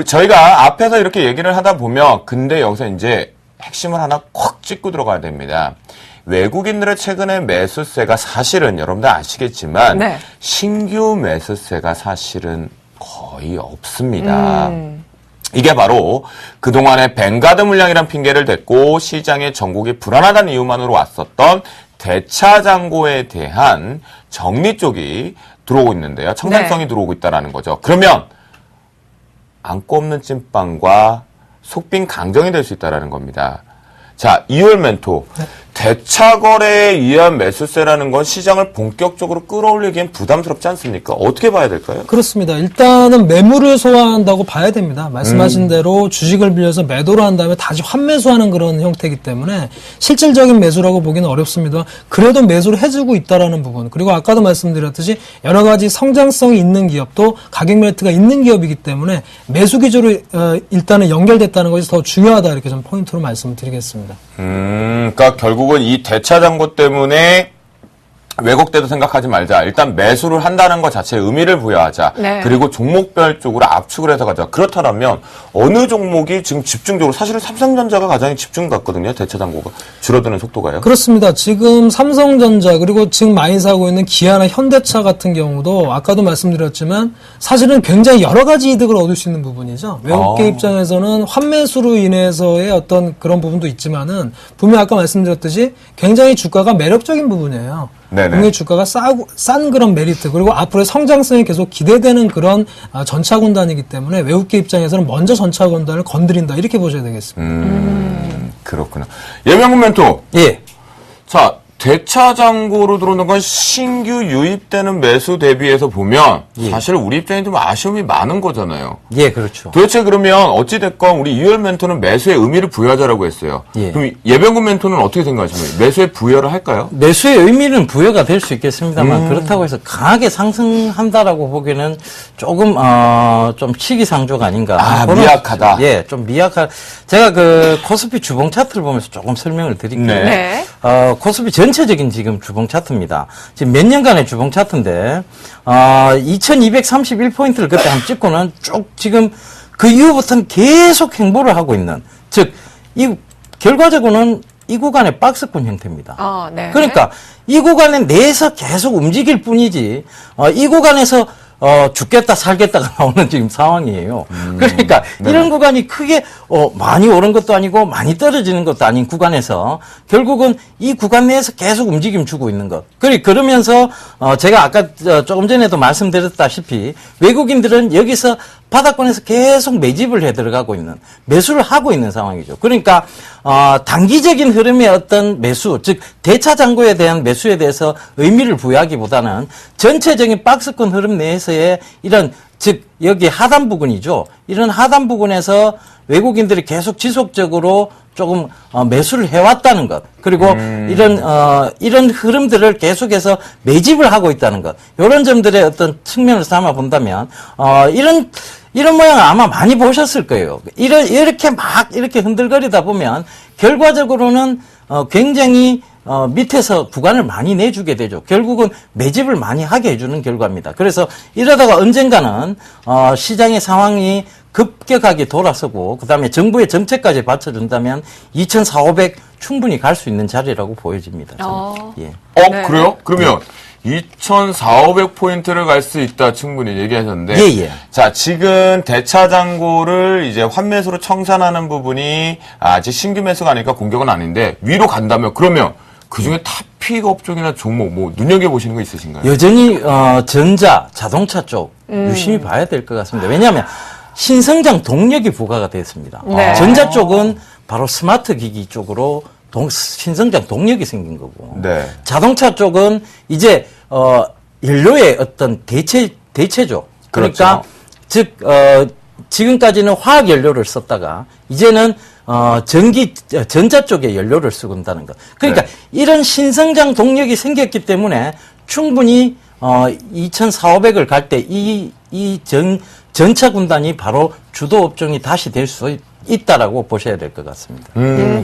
저희가 앞에서 이렇게 얘기를 하다 보면, 근데 여기서 이제 핵심을 하나 콕 찍고 들어가야 됩니다. 외국인들의 최근의 매수세가 사실은 여러분들 아시겠지만, 네. 신규 매수세가 사실은 거의 없습니다. 이게 바로 그동안에 뱅가드 물량이란 핑계를 댔고 시장의 전국이 불안하다는 이유만으로 왔었던 대차 잔고에 대한 정리 쪽이 들어오고 있는데요. 청산성이 네. 들어오고 있다는 거죠. 그러면 안고 없는 찐빵과 속빈 강정이 될 수 있다는 겁니다. 자, 2월 멘토. 대차 거래에 의한 매수세라는 건 시장을 본격적으로 끌어올리기엔 부담스럽지 않습니까? 어떻게 봐야 될까요? 그렇습니다. 일단은 매물을 소화한다고 봐야 됩니다. 말씀하신 대로 주식을 빌려서 매도를 한 다음에 다시 환매수하는 그런 형태이기 때문에 실질적인 매수라고 보기는 어렵습니다. 그래도 매수를 해주고 있다라는 부분. 그리고 아까도 말씀드렸듯이 여러 가지 성장성이 있는 기업도 가격 메리트가 있는 기업이기 때문에 매수 기조로 일단은 연결됐다는 것이 더 중요하다 이렇게 좀 포인트로 말씀을 드리겠습니다. 그러니까 결국은 이 대차 잔고 때문에 왜곡돼도 생각하지 말자. 일단 매수를 한다는 것 자체에 의미를 부여하자. 네. 그리고 종목별 쪽으로 압축을 해서 가자. 그렇다면 어느 종목이 지금 집중적으로 사실은 삼성전자가 가장 집중 같거든요. 대차 잔고가 줄어드는 속도가요. 그렇습니다. 지금 삼성전자 그리고 지금 많이 사고 있는 기아나 현대차 같은 경우도 아까도 말씀드렸지만 사실은 굉장히 여러 가지 이득을 얻을 수 있는 부분이죠. 외국계 입장에서는 환매수로 인해서의 어떤 그런 부분도 있지만은 분명히 아까 말씀드렸듯이 굉장히 주가가 매력적인 부분이에요. 네네. 분명히 주가가 싼 그런 메리트 그리고 앞으로의 성장성이 계속 기대되는 그런 전차군단이기 때문에 외국계 입장에서는 먼저 전차군단을 건드린다 이렇게 보셔야 되겠습니다. 그렇구나. 예명군 멘토. 예. 자, 대차 잔고로 들어오는 건 신규 유입되는 매수 대비해서 보면 사실 우리 입장에 좀 아쉬움이 많은 거잖아요. 예, 그렇죠. 도대체 그러면 어찌됐건 우리 이월 멘토는 매수의 의미를 부여하자라고 했어요. 예. 그럼 예병군 멘토는 어떻게 생각하십니까? 매수의 부여를 할까요? 매수의 의미는 부여가 될 수 있겠습니다만 그렇다고 해서 강하게 상승한다라고 보기에는 조금 좀 시기상조가 아닌가. 아, 그런- 미약하다. 예, 좀 미약한. 제가 그 코스피 주봉 차트를 보면서 조금 설명을 드릴게요. 네. 네. 코스피 전체적인 지금 주봉 차트입니다. 지금 몇 년간의 주봉 차트인데 2231포인트를 그때 한번 찍고는 쭉 지금 그 이후부터는 계속 행보를 하고 있는, 즉 이 결과적으로는 이 구간의 박스권 형태입니다. 네. 그러니까 이 구간에 내에서 계속 움직일 뿐이지 이 구간에서 죽겠다 살겠다가 나오는 지금 상황이에요. 그러니까 이런 구간이 크게 많이 오른 것도 아니고 많이 떨어지는 것도 아닌 구간에서 결국은 이 구간 내에서 계속 움직임 주고 있는 것. 그러면서 제가 아까 조금 전에도 말씀드렸다시피 외국인들은 여기서 바닥권에서 계속 매집을 해 들어가고 있는, 매수를 하고 있는 상황이죠. 그러니까 단기적인 흐름의 어떤 매수, 즉 대차 잔고에 대한 매수에 대해서 의미를 부여하기보다는 전체적인 박스권 흐름 내에서의 이런, 즉 여기 하단 부근이죠. 이런 하단 부근에서 외국인들이 계속 지속적으로 조금 매수를 해왔다는 것, 그리고 이런 흐름들을 계속해서 매집을 하고 있다는 것, 이런 점들의 어떤 측면을 삼아 본다면 이런 모양을 아마 많이 보셨을 거예요. 이렇게 흔들거리다 보면 결과적으로는 굉장히 밑에서 구간을 많이 내주게 되죠. 결국은 매집을 많이 하게 해주는 결과입니다. 그래서 이러다가 언젠가는 시장의 상황이 급격하게 돌아서고 그다음에 정부의 정책까지 받쳐준다면 2,400 충분히 갈 수 있는 자리라고 보여집니다. 예. 네. 그래요? 그러면 2,400포인트를 갈 수 있다 충분히 얘기하셨는데. 예. 자, 지금 대차 잔고를 이제 환매수로 청산하는 부분이 아직 신규 매수가 아니니까 공격은 아닌데 위로 간다면 그러면 그 중에 탑픽 업종이나 종목 뭐 눈여겨보시는 거 있으신가요? 여전히 전자, 자동차 쪽 유심히 봐야 될 것 같습니다. 왜냐하면 신성장 동력이 부과가 됐습니다. 네. 전자 쪽은 바로 스마트 기기 쪽으로 신성장 동력이 생긴 거고, 네. 자동차 쪽은 이제 연료의 어떤 대체죠. 그러니까 그렇죠. 지금까지는 화학 연료를 썼다가 이제는 전자 쪽에 연료를 쓰고 있다는 것. 그러니까 네. 이런 신성장 동력이 생겼기 때문에 충분히 2,400을 갈 때 전차 군단이 바로 주도 업종이 다시 될 수 있다라고 보셔야 될 것 같습니다. 그래요.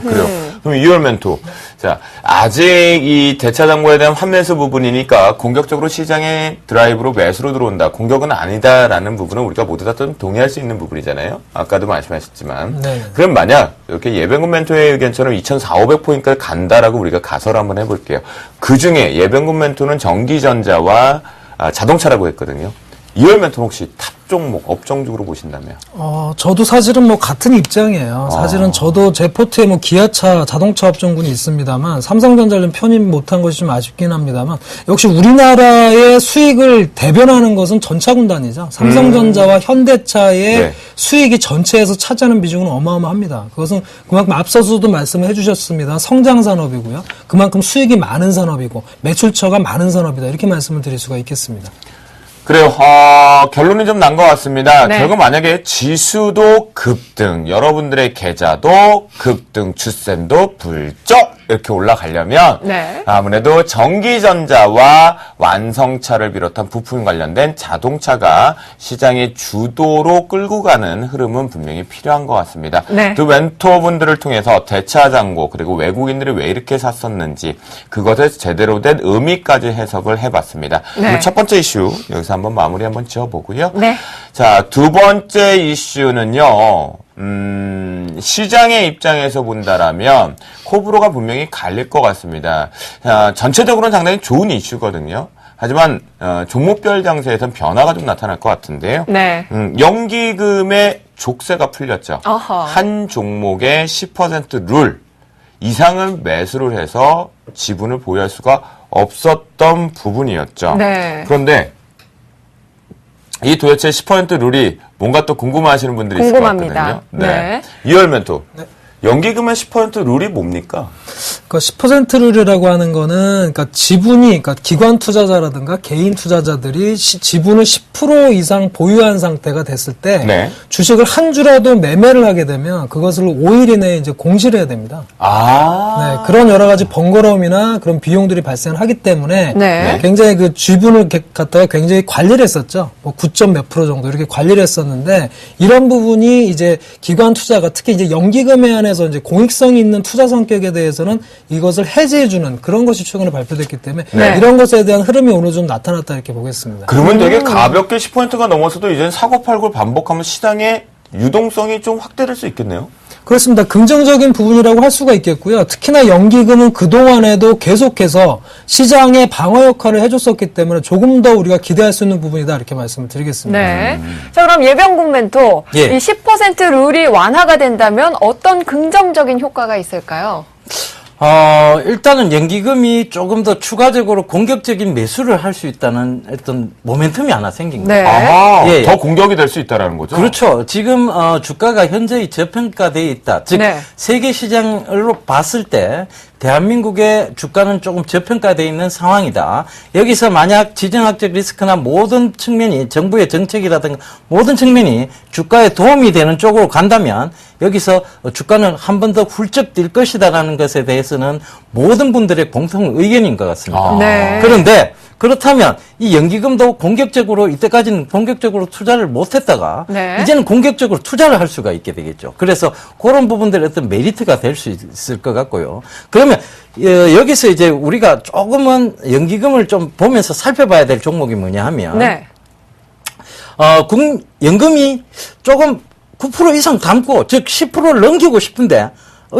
그럼 2월 멘토. 자, 아직 이 대차 잔고에 대한 환매수 부분이니까 공격적으로 시장의 드라이브로 매수로 들어온다. 공격은 아니다라는 부분은 우리가 모두 다 좀 동의할 수 있는 부분이잖아요. 아까도 말씀하셨지만. 네. 그럼 만약 이렇게 예병군 멘토의 의견처럼 2,400포인트까지 간다라고 우리가 가설을 한번 해볼게요. 그 중에 예병군 멘토는 전기전자와 자동차라고 했거든요. 2월 멘토는 혹시 탑 종목, 업종적으로 보신다면? 저도 사실은 뭐 같은 입장이에요. 사실은 저도 제 포트에 뭐 기아차, 자동차 업종군이 있습니다만 삼성전자를 편입 못한 것이 좀 아쉽긴 합니다만 역시 우리나라의 수익을 대변하는 것은 전차 군단이죠. 삼성전자와 현대차의 네. 수익이 전체에서 차지하는 비중은 어마어마합니다. 그것은 그만큼 앞서서도 말씀을 해주셨습니다. 성장 산업이고요. 그만큼 수익이 많은 산업이고 매출처가 많은 산업이다. 이렇게 말씀을 드릴 수가 있겠습니다. 그래요. 결론이 좀 난 것 같습니다. 네. 결국 만약에 지수도 급등, 여러분들의 계좌도 급등, 주셈도 불쩍 이렇게 올라가려면 네. 아무래도 전기전자와 완성차를 비롯한 부품 관련된 자동차가 시장의 주도로 끌고 가는 흐름은 분명히 필요한 것 같습니다. 네. 두 멘토분들을 통해서 대차 잔고 그리고 외국인들이 왜 이렇게 샀었는지 그것에 제대로 된 의미까지 해석을 해봤습니다. 네. 그럼 첫 번째 이슈 여기서 한번 마무리 한번 지어보고요. 네. 자, 두 번째 이슈는요. 시장의 입장에서 본다라면 호불호가 분명히 갈릴 것 같습니다. 전체적으로는 상당히 좋은 이슈거든요. 하지만 종목별 장세에선 변화가 좀 나타날 것 같은데요. 네. 연기금의 족쇄가 풀렸죠. 어허. 한 종목의 10% 룰 이상을 매수를 해서 지분을 보유할 수가 없었던 부분이었죠. 네. 그런데 이 도대체 10% 룰이 뭔가 또 궁금해하시는 분들이 있을 것 궁금합니다. 같거든요. 네. 이월 멘토. 연기금의 10% 룰이 뭡니까? 그러니까 10% 룰이라고 하는 거는 그러니까 지분이 그러니까 기관 투자자라든가 개인 투자자들이 지분을 10% 이상 보유한 상태가 됐을 때 네. 주식을 한 주라도 매매를 하게 되면 그것을 5일 이내에 이제 공시를 해야 됩니다. 아. 네, 그런 여러 가지 번거로움이나 그런 비용들이 발생하기 때문에 네. 굉장히 그 지분을 갖다가 굉장히 관리를 했었죠. 뭐 9점 몇 프로 정도 이렇게 관리를 했었는데 이런 부분이 이제 기관 투자가 특히 이제 연기금에 한해서 이제 공익성이 있는 투자 성격에 대해서는 이것을 해제해주는 그런 것이 최근에 발표됐기 때문에 네. 이런 것에 대한 흐름이 어느 정도 나타났다 이렇게 보겠습니다. 그러면 되게 가볍게 10%가 넘어서도 이제 사고팔고를 반복하면 시장의 유동성이 좀 확대될 수 있겠네요. 그렇습니다. 긍정적인 부분이라고 할 수가 있겠고요. 특히나 연기금은 그동안에도 계속해서 시장의 방어 역할을 해줬었기 때문에 조금 더 우리가 기대할 수 있는 부분이다 이렇게 말씀을 드리겠습니다. 네. 자, 그럼 예병군 멘토, 예. 이 10% 룰이 완화가 된다면 어떤 긍정적인 효과가 있을까요? 일단은 연기금이 조금 더 추가적으로 공격적인 매수를 할 수 있다는 어떤 모멘텀이 하나 생긴 거예요. 네. 아하, 예, 예. 더 공격이 될 수 있다라는 거죠? 그렇죠. 지금 주가가 현저히 저평가되어 있다. 즉 네. 세계 시장으로 봤을 때 대한민국의 주가는 조금 저평가되어 있는 상황이다. 여기서 만약 지정학적 리스크나 모든 측면이 정부의 정책이라든가 모든 측면이 주가에 도움이 되는 쪽으로 간다면 여기서 주가는 한 번 더 훌쩍 뛸 것이다라는 것에 대해서는 모든 분들의 공통 의견인 것 같습니다. 아. 네. 그런데 그렇다면 이 연기금도 공격적으로 이때까지는 공격적으로 투자를 못했다가 네. 이제는 공격적으로 투자를 할 수가 있게 되겠죠. 그래서 그런 부분들의 어떤 메리트가 될 수 있을 것 같고요. 그러면 여기서 이제 우리가 조금은 연기금을 좀 보면서 살펴봐야 될 종목이 뭐냐 하면 네. 연금이 조금 9% 이상 담고 즉 10%를 넘기고 싶은데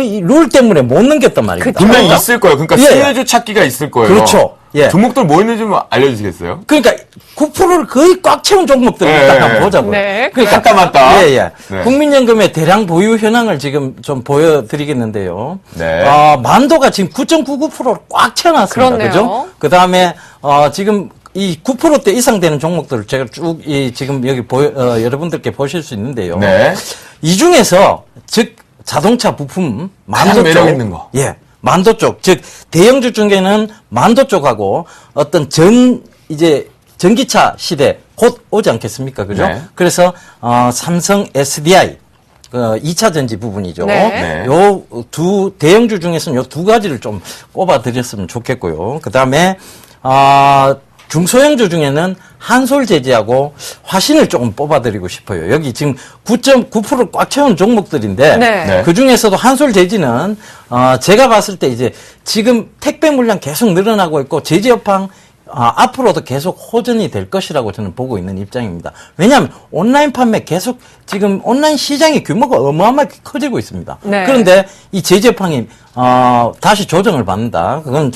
이 룰 때문에 못 넘겼단 말입니다. 분명히 있을 거예요. 그러니까 예, 예. 수혜주 찾기가 있을 거예요. 그렇죠. 예. 종목들 뭐 있는지 좀 알려주시겠어요? 그러니까 9%를 거의 꽉 채운 종목들을 예, 일단 예. 한번 보자고요. 네. 그러니까 한땀 한땀. 예, 예. 네. 국민연금의 대량 보유 현황을 지금 좀 보여드리겠는데요. 네. 만도가 지금 9.99%를 꽉 채워놨습니다. 그렇네요. 그죠? 그 다음에 지금 이 9%대 이상 되는 종목들을 제가 쭉 지금 여기 여러분들께 보실 수 있는데요. 네. 이 중에서 즉 자동차 부품 만도 가장 매력 쪽, 있는 거. 예, 만도 쪽, 즉 대형주 중에는 만도 쪽하고 어떤 이제 전기차 시대 곧 오지 않겠습니까, 그죠? 네. 그래서 삼성 SDI 2차 전지 부분이죠. 네. 요 두 대형주 중에서는 요 두 가지를 좀 꼽아드렸으면 좋겠고요. 그 다음에 중소형주 중에는 한솔제지하고 화신을 조금 뽑아드리고 싶어요. 여기 지금 9.9%를 꽉 채운 종목들인데 네. 네. 그 중에서도 한솔제지는 제가 봤을 때 이제 지금 택배 물량 계속 늘어나고 있고 제지 여팡 앞으로도 계속 호전이 될 것이라고 저는 보고 있는 입장입니다. 왜냐하면 온라인 판매 계속 지금 온라인 시장의 규모가 어마어마하게 커지고 있습니다. 네. 그런데 이 제지 여팡이 다시 조정을 받는다. 그건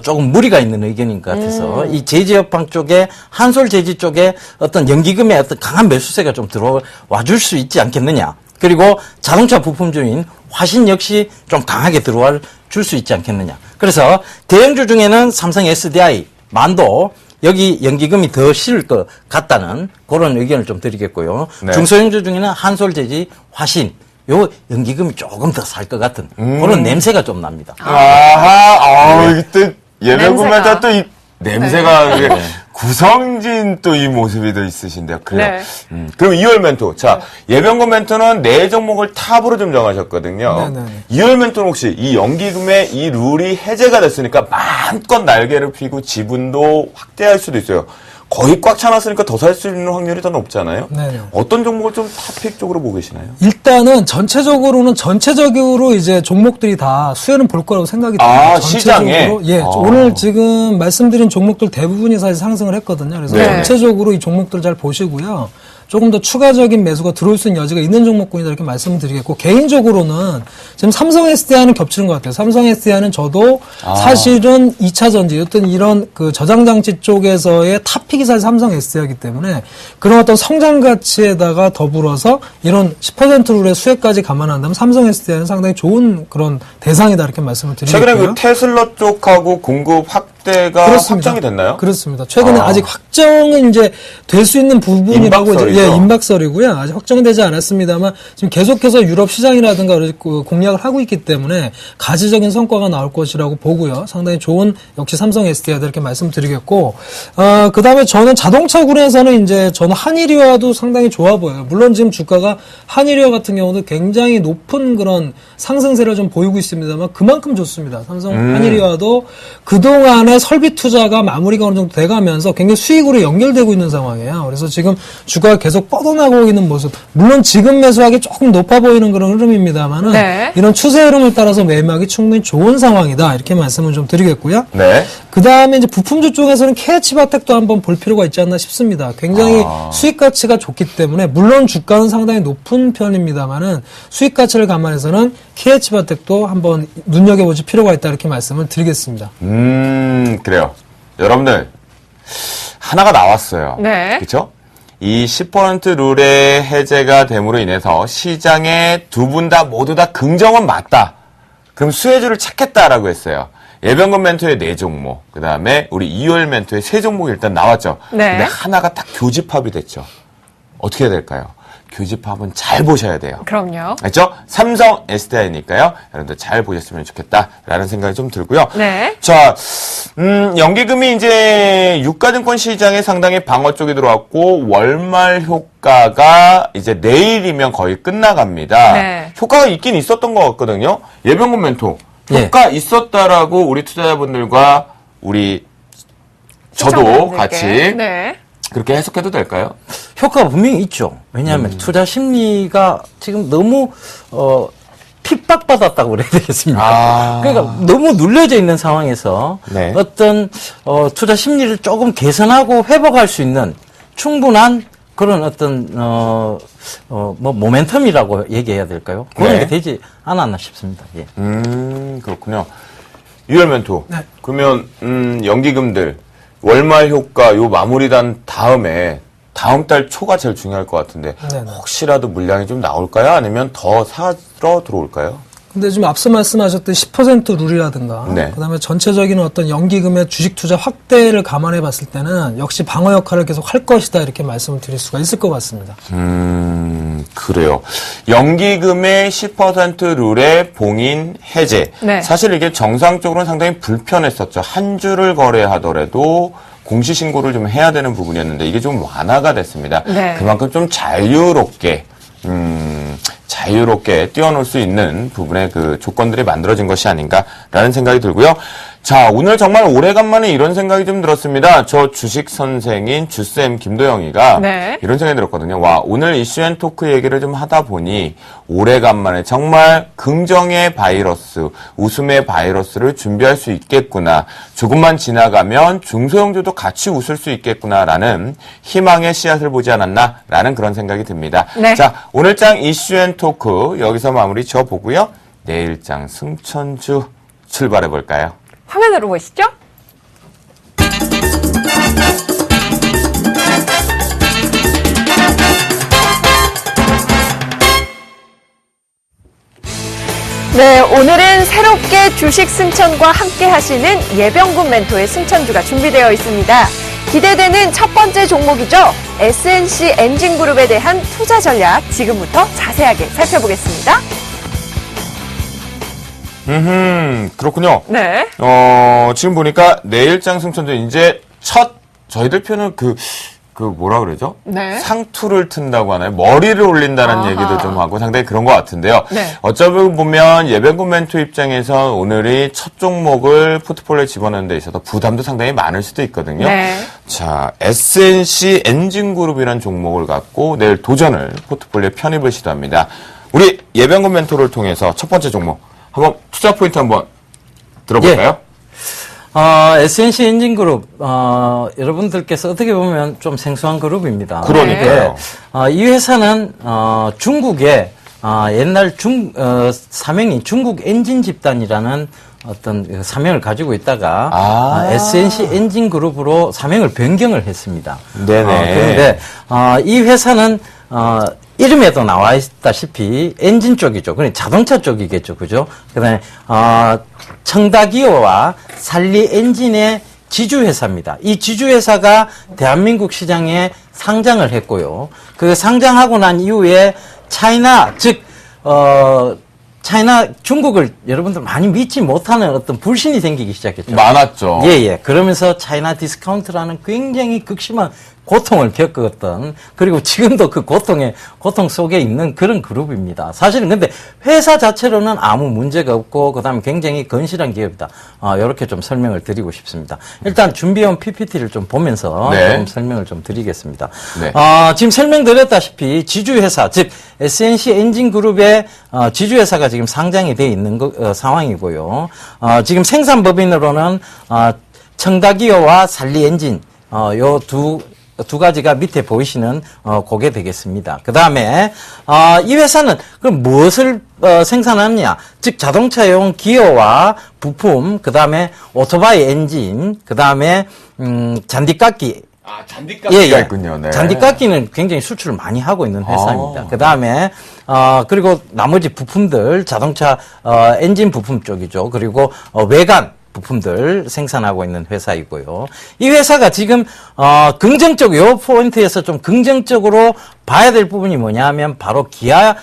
조금 무리가 있는 의견인 것 같아서 이 제지 여팡 쪽에 한솔 제지 쪽에 어떤 연기금의 어떤 강한 매수세가 좀 들어와 줄 수 있지 않겠느냐. 그리고 자동차 부품주인 화신 역시 좀 강하게 들어와 줄 수 있지 않겠느냐. 그래서 대형주 중에는 삼성 SDI 만도 여기 연기금이 더 실을 것 같다는 그런 의견을 좀 드리겠고요. 네. 중소형주 중에는 한솔제지, 화신 요 연기금이 조금 더 살 것 같은 그런 냄새가 좀 납니다. 아하, 이때 예매구매자 냄새가. 또 이 냄새가 이게 구성진 또 이 모습이 더 있으신데요. 그래요. 네. 그럼 2월 멘토. 자, 예병군 멘토는 4종목을 탑으로 좀 정하셨거든요. 네네. 2월 멘토는 혹시 이 연기금의 이 룰이 해제가 됐으니까 마음껏 날개를 피고 지분도 확대할 수도 있어요. 거의 꽉 차놨으니까 더 살 수 있는 확률이 더 높잖아요. 네네. 어떤 종목을 좀 탑픽적으로 보고 계시나요? 일단은 전체적으로 이제 종목들이 다 수혜는 볼 거라고 생각이 듭니다. 아, 시장에? 예, 아. 오늘 지금 말씀드린 종목들 대부분이 사실 상승을 했거든요. 그래서 네. 전체적으로 이 종목들 잘 보시고요. 조금 더 추가적인 매수가 들어올 수 있는 여지가 있는 종목군이다 이렇게 말씀을 드리겠고, 개인적으로는 지금 삼성 SDI는 겹치는 것 같아요. 삼성 SDI는 저도 사실은 2차 전지, 어떤 이런 그 저장장치 쪽에서의 탑픽이 사실 삼성 SDI이기 때문에 그런 어떤 성장 가치에다가 더불어서 이런 10% 룰의 수혜까지 감안한다면 삼성 SDI는 상당히 좋은 그런 대상이다 이렇게 말씀을 드리겠고요. 최근에 그 테슬라 쪽하고 공급 확대가 확정이 됐나요? 그렇습니다. 최근에 아직 확정은 이제 될 수 있는 부분이라고 임박설이죠. 임박설이고요. 아직 확정되지 않았습니다만 지금 계속해서 유럽 시장이라든가 공략을 하고 있기 때문에 가지적인 성과가 나올 것이라고 보고요. 상당히 좋은 역시 삼성 SDI다 이렇게 말씀드리겠고, 그다음에 저는 자동차군에서는 이제 저는 한일이와도 상당히 좋아 보여요. 물론 지금 주가가 한일이와 같은 경우도 굉장히 높은 그런 상승세를 좀 보이고 있습니다만 그만큼 좋습니다. 삼성 한일이와도 그동안의 설비 투자가 마무리가 어느 정도 돼가면서 굉장히 수익을 수익으로 연결되고 있는 상황이에요. 그래서 지금 주가가 계속 뻗어나가고 있는 모습. 물론 지금 매수하기 조금 높아 보이는 그런 흐름입니다만은 네. 이런 추세 흐름을 따라서 매매하기 충분히 좋은 상황이다. 이렇게 말씀을 좀 드리겠고요. 네. 그 다음에 이제 부품주 쪽에서는 KH바텍도 한번 볼 필요가 있지 않나 싶습니다. 굉장히 수익 가치가 좋기 때문에 물론 주가는 상당히 높은 편입니다만은 수익 가치를 감안해서는 KH바텍도 한번 눈여겨보실 필요가 있다 이렇게 말씀을 드리겠습니다. 그래요. 여러분들 하나가 나왔어요. 네. 그렇죠? 이 10% 룰의 해제가 됨으로 인해서 시장에 두 분 다 모두 다 긍정은 맞다. 그럼 수혜주를 찾겠다라고 했어요. 예병군 멘토의 4종목, 그 다음에 우리 2월 멘토의 3종목이 일단 나왔죠. 네. 근데 하나가 딱 교집합이 됐죠. 어떻게 해야 될까요? 교집합은 잘 보셔야 돼요. 그럼요. 알죠? 삼성 SDI니까요. 여러분들 잘 보셨으면 좋겠다라는 생각이 좀 들고요. 네. 자, 연기금이 이제 유가증권 시장에 상당히 방어 쪽이 들어왔고 월말 효과가 이제 내일이면 거의 끝나갑니다. 네. 효과가 있긴 있었던 것 같거든요. 예병군 멘토 효과 있었다라고 우리 투자자분들과 우리 저도 시청자분들께. 같이 네. 그렇게 해석해도 될까요? 효과가 분명히 있죠. 왜냐하면 투자 심리가 지금 너무 핍박받았다고 그래야 되겠습니까? 그러니까 너무 눌려져 있는 상황에서 네. 어떤 투자 심리를 조금 개선하고 회복할 수 있는 충분한 그런 어떤 뭐 모멘텀이라고 얘기해야 될까요? 그런 네. 게 되지 않았나 싶습니다. 예. 그렇군요. 유열 멘토. 네. 그러면 연기금들 월말 효과 요 마무리단 다음에 다음 달 초가 제일 중요할 것 같은데 네네. 혹시라도 물량이 좀 나올까요? 아니면 더 사러 들어올까요? 근데 지금 앞서 말씀하셨던 10% 룰이라든가 네. 그다음에 전체적인 어떤 연기금의 주식 투자 확대를 감안해 봤을 때는 역시 방어 역할을 계속 할 것이다 이렇게 말씀을 드릴 수가 있을 것 같습니다. 그래요. 연기금의 10% 룰의 봉인 해제. 네. 사실 이게 정상적으로는 상당히 불편했었죠. 한 주를 거래하더라도 공시신고를 좀 해야 되는 부분이었는데 이게 좀 완화가 됐습니다. 네. 그만큼 좀 자유롭게 뛰어놀 수 있는 부분의 그 조건들이 만들어진 것이 아닌가라는 생각이 들고요. 자, 오늘 정말 오래간만에 이런 생각이 좀 들었습니다. 저 주식 선생인 주쌤 김도영이가 네. 이런 생각이 들었거든요. 와, 오늘 이슈앤토크 얘기를 좀 하다 보니 오래간만에 정말 긍정의 바이러스, 웃음의 바이러스를 준비할 수 있겠구나. 조금만 지나가면 중소형주도 같이 웃을 수 있겠구나라는 희망의 씨앗을 보지 않았나라는 그런 생각이 듭니다. 네. 자, 오늘장 이슈앤토크 여기서 마무리 지어보고요. 내일장 승천주 출발해볼까요? 화면으로 보시죠. 네, 오늘은 새롭게 주식 승천과 함께 하시는 예병군 멘토의 승천주가 준비되어 있습니다. 기대되는 첫 번째 종목이죠. SNC 엔진그룹에 대한 투자 전략 지금부터 자세하게 살펴보겠습니다. 그렇군요. 네. 지금 보니까 내일장 승천주 이제 저희들 표는 뭐라 그러죠? 네. 상투를 튼다고 하나요? 머리를 올린다는 아하. 얘기도 좀 하고 상당히 그런 것 같은데요. 네. 어쩌면 보면 예병군 멘토 입장에서 오늘이 첫 종목을 포트폴리오에 집어넣는 데 있어서 부담도 상당히 많을 수도 있거든요. 네. 자, SNC 엔진그룹이라는 종목을 갖고 내일 도전을 포트폴리오에 편입을 시도합니다. 우리 예병군 멘토를 통해서 첫 번째 종목 한번 투자 포인트 한번 들어볼까요? SNC 엔진그룹, 여러분들께서 어떻게 보면 좀 생소한 그룹입니다. 그러니까요. 이 회사는, 중국의, 옛날 사명이 중국 엔진 집단이라는 어떤 그 사명을 가지고 있다가, SNC 엔진그룹으로 사명을 변경을 했습니다. 네네. 그런데, 이 회사는, 이름에도 나와 있다시피 엔진 쪽이죠. 그러니까 자동차 쪽이겠죠. 그죠? 그 다음에, 청다기어와 살리 엔진의 지주회사입니다. 이 지주회사가 대한민국 시장에 상장을 했고요. 그 상장하고 난 이후에 중국을 여러분들 많이 믿지 못하는 어떤 불신이 생기기 시작했죠. 많았죠. 예. 그러면서 차이나 디스카운트라는 굉장히 극심한 고통을 겪었던, 그리고 지금도 그 고통 속에 있는 그런 그룹입니다. 사실은 근데 회사 자체로는 아무 문제가 없고, 그 다음에 굉장히 건실한 기업이다. 이렇게 좀 설명을 드리고 싶습니다. 일단 준비해온 PPT를 좀 보면서 네. 좀 설명을 좀 드리겠습니다. 네. 지금 설명드렸다시피 지주회사, 즉 SNC 엔진그룹의 지주회사가 지금 상장이 돼 있는 상황이고요. 지금 생산법인으로는 청다기어와 살리엔진 요 두 가지가 밑에 보이시는 그게 되겠습니다. 그 다음에 이 회사는 그럼 무엇을 생산하느냐? 즉 자동차용 기어와 부품, 그 다음에 오토바이 엔진, 그 다음에 잔디깎기. 잔디깎기가 있군요. 네. 잔디깎기는 굉장히 수출을 많이 하고 있는 회사입니다. 그 다음에 그리고 나머지 부품들 자동차 엔진 부품 쪽이죠. 그리고 외관 부품들 생산하고 있는 회사이고요. 이 회사가 지금 요 포인트에서 좀 긍정적으로 봐야 될 부분이 뭐냐 하면 바로 기아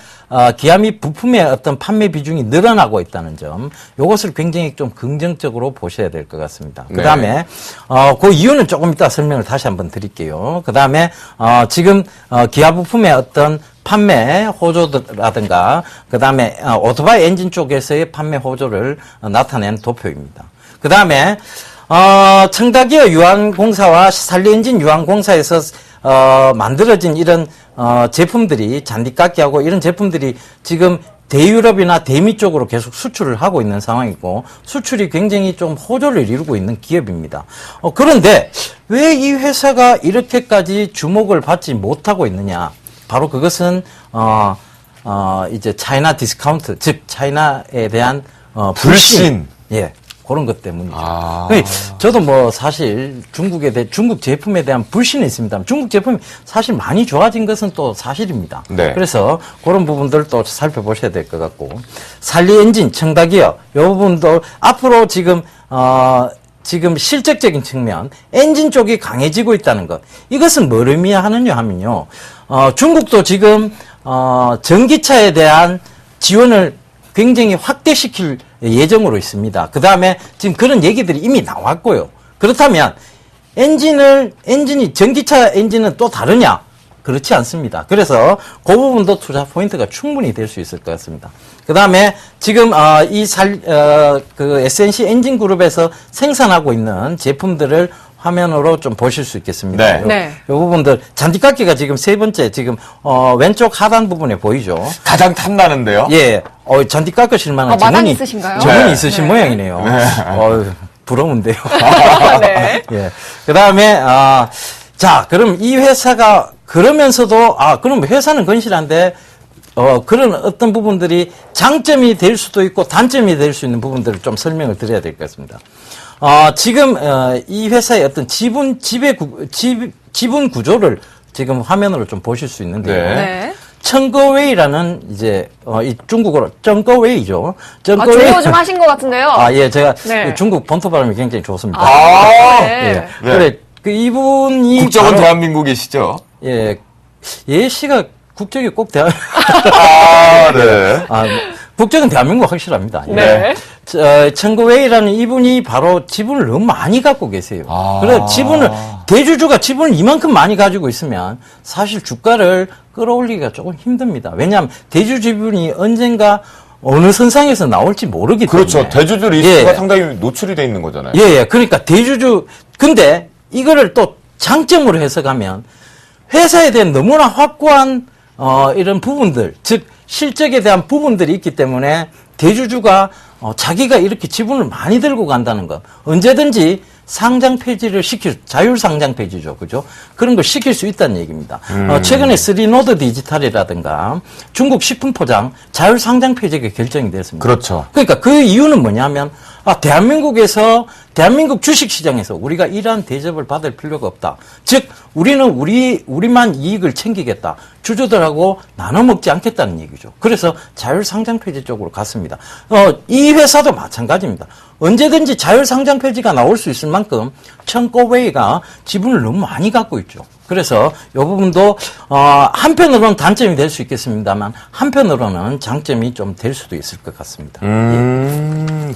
및 부품의 어떤 판매 비중이 늘어나고 있다는 점, 요것을 굉장히 좀 긍정적으로 보셔야 될 것 같습니다. 그 다음에, 그 이유는 조금 이따 설명을 다시 한번 드릴게요. 그 다음에, 지금, 기아 부품의 어떤 판매 호조라든가, 그 다음에, 오토바이 엔진 쪽에서의 판매 호조를 나타낸 도표입니다. 그 다음에, 청다기어 유한공사와 살리엔진 유한공사에서 만들어진 이런 제품들이 잔디깎기하고 이런 제품들이 지금 대유럽이나 대미 쪽으로 계속 수출을 하고 있는 상황이고 수출이 굉장히 좀 호조를 이루고 있는 기업입니다. 그런데 왜 이 회사가 이렇게까지 주목을 받지 못하고 있느냐? 바로 그것은 이제 차이나 디스카운트, 즉 차이나에 대한 불신. 예. 그런 것 때문이죠. 저도 뭐 사실 중국 제품에 대한 불신이 있습니다. 중국 제품이 사실 많이 좋아진 것은 또 사실입니다. 네. 그래서 그런 부분들 또 살펴보셔야 될 것 같고, 살리 엔진, 청다기어, 이 부분도 앞으로 지금 실적적인 측면, 엔진 쪽이 강해지고 있다는 것. 이것은 뭘 의미하느냐 하면요. 중국도 지금, 전기차에 대한 지원을 굉장히 확대시킬 예정으로 있습니다. 그 다음에 지금 그런 얘기들이 이미 나왔고요. 그렇다면 엔진이 전기차 엔진은 또 다르냐? 그렇지 않습니다. 그래서 그 부분도 투자 포인트가 충분히 될 수 있을 것 같습니다. 그 다음에 지금 그 SNC 엔진 그룹에서 생산하고 있는 제품들을 화면으로 좀 보실 수 있겠습니다. 네. 이 부분들 잔디깎기가 지금 세 번째 지금 왼쪽 하단 부분에 보이죠. 가장 탐나는데요. 예, 잔디 깎으실 만한 마당 있으신가요? 전문이 네. 있으신 네. 모양이네요. 부러운데요. 네. 예. 그 다음에, 자, 그럼 이 회사가, 그러면서도, 그럼 회사는 건실한데, 그런 어떤 부분들이 장점이 될 수도 있고 단점이 될 수 있는 부분들을 좀 설명을 드려야 될 것 같습니다. 지금, 이 회사의 어떤 지분 구조를 지금 화면으로 좀 보실 수 있는데요. 네. 네. 청거웨이라는 이제 이 중국어로 쩡거웨이죠. 조용히 좀 하신 것 같은데요. 예, 제가 네. 중국 본토 발음이 굉장히 좋습니다. 네. 예. 네. 그래 이분이 국적은 바로- 대한민국이시죠? 예. 예 씨가 국적이 꼭 네. 국적은 대한민국 확실합니다. 예. 네. 청거웨이라는 이분이 바로 지분을 너무 많이 갖고 계세요. 그래 대주주가 지분을 이만큼 많이 가지고 있으면 사실 주가를 끌어올리기가 조금 힘듭니다. 왜냐하면 대주 지분이 언젠가 어느 선상에서 나올지 모르기 때문에. 그렇죠. 대주주 리스크가 예. 상당히 노출이 돼 있는 거잖아요. 예. 그러니까 근데 이거를 또 장점으로 해석하면 회사에 대한 너무나 확고한 이런 부분들, 즉 실적에 대한 부분들이 있기 때문에 대주주가 자기가 이렇게 지분을 많이 들고 간다는 것, 언제든지 상장 폐지를 자율 상장 폐지죠. 그죠? 그런 걸 시킬 수 있다는 얘기입니다. 최근에 3노드 디지털이라든가 중국 식품 포장 자율 상장 폐지가 결정이 됐습니다. 그렇죠. 그러니까 그 이유는 뭐냐면, 대한민국 주식 시장에서 우리가 이러한 대접을 받을 필요가 없다. 즉, 우리는 우리만 이익을 챙기겠다. 주주들하고 나눠 먹지 않겠다는 얘기죠. 그래서 자율 상장 폐지 쪽으로 갔습니다. 이 회사도 마찬가지입니다. 언제든지 자율 상장 폐지가 나올 수 있을 만큼 청거웨이가 지분을 너무 많이 갖고 있죠. 그래서 이 부분도 한편으로는 단점이 될 수 있겠습니다만 한편으로는 장점이 좀 될 수도 있을 것 같습니다.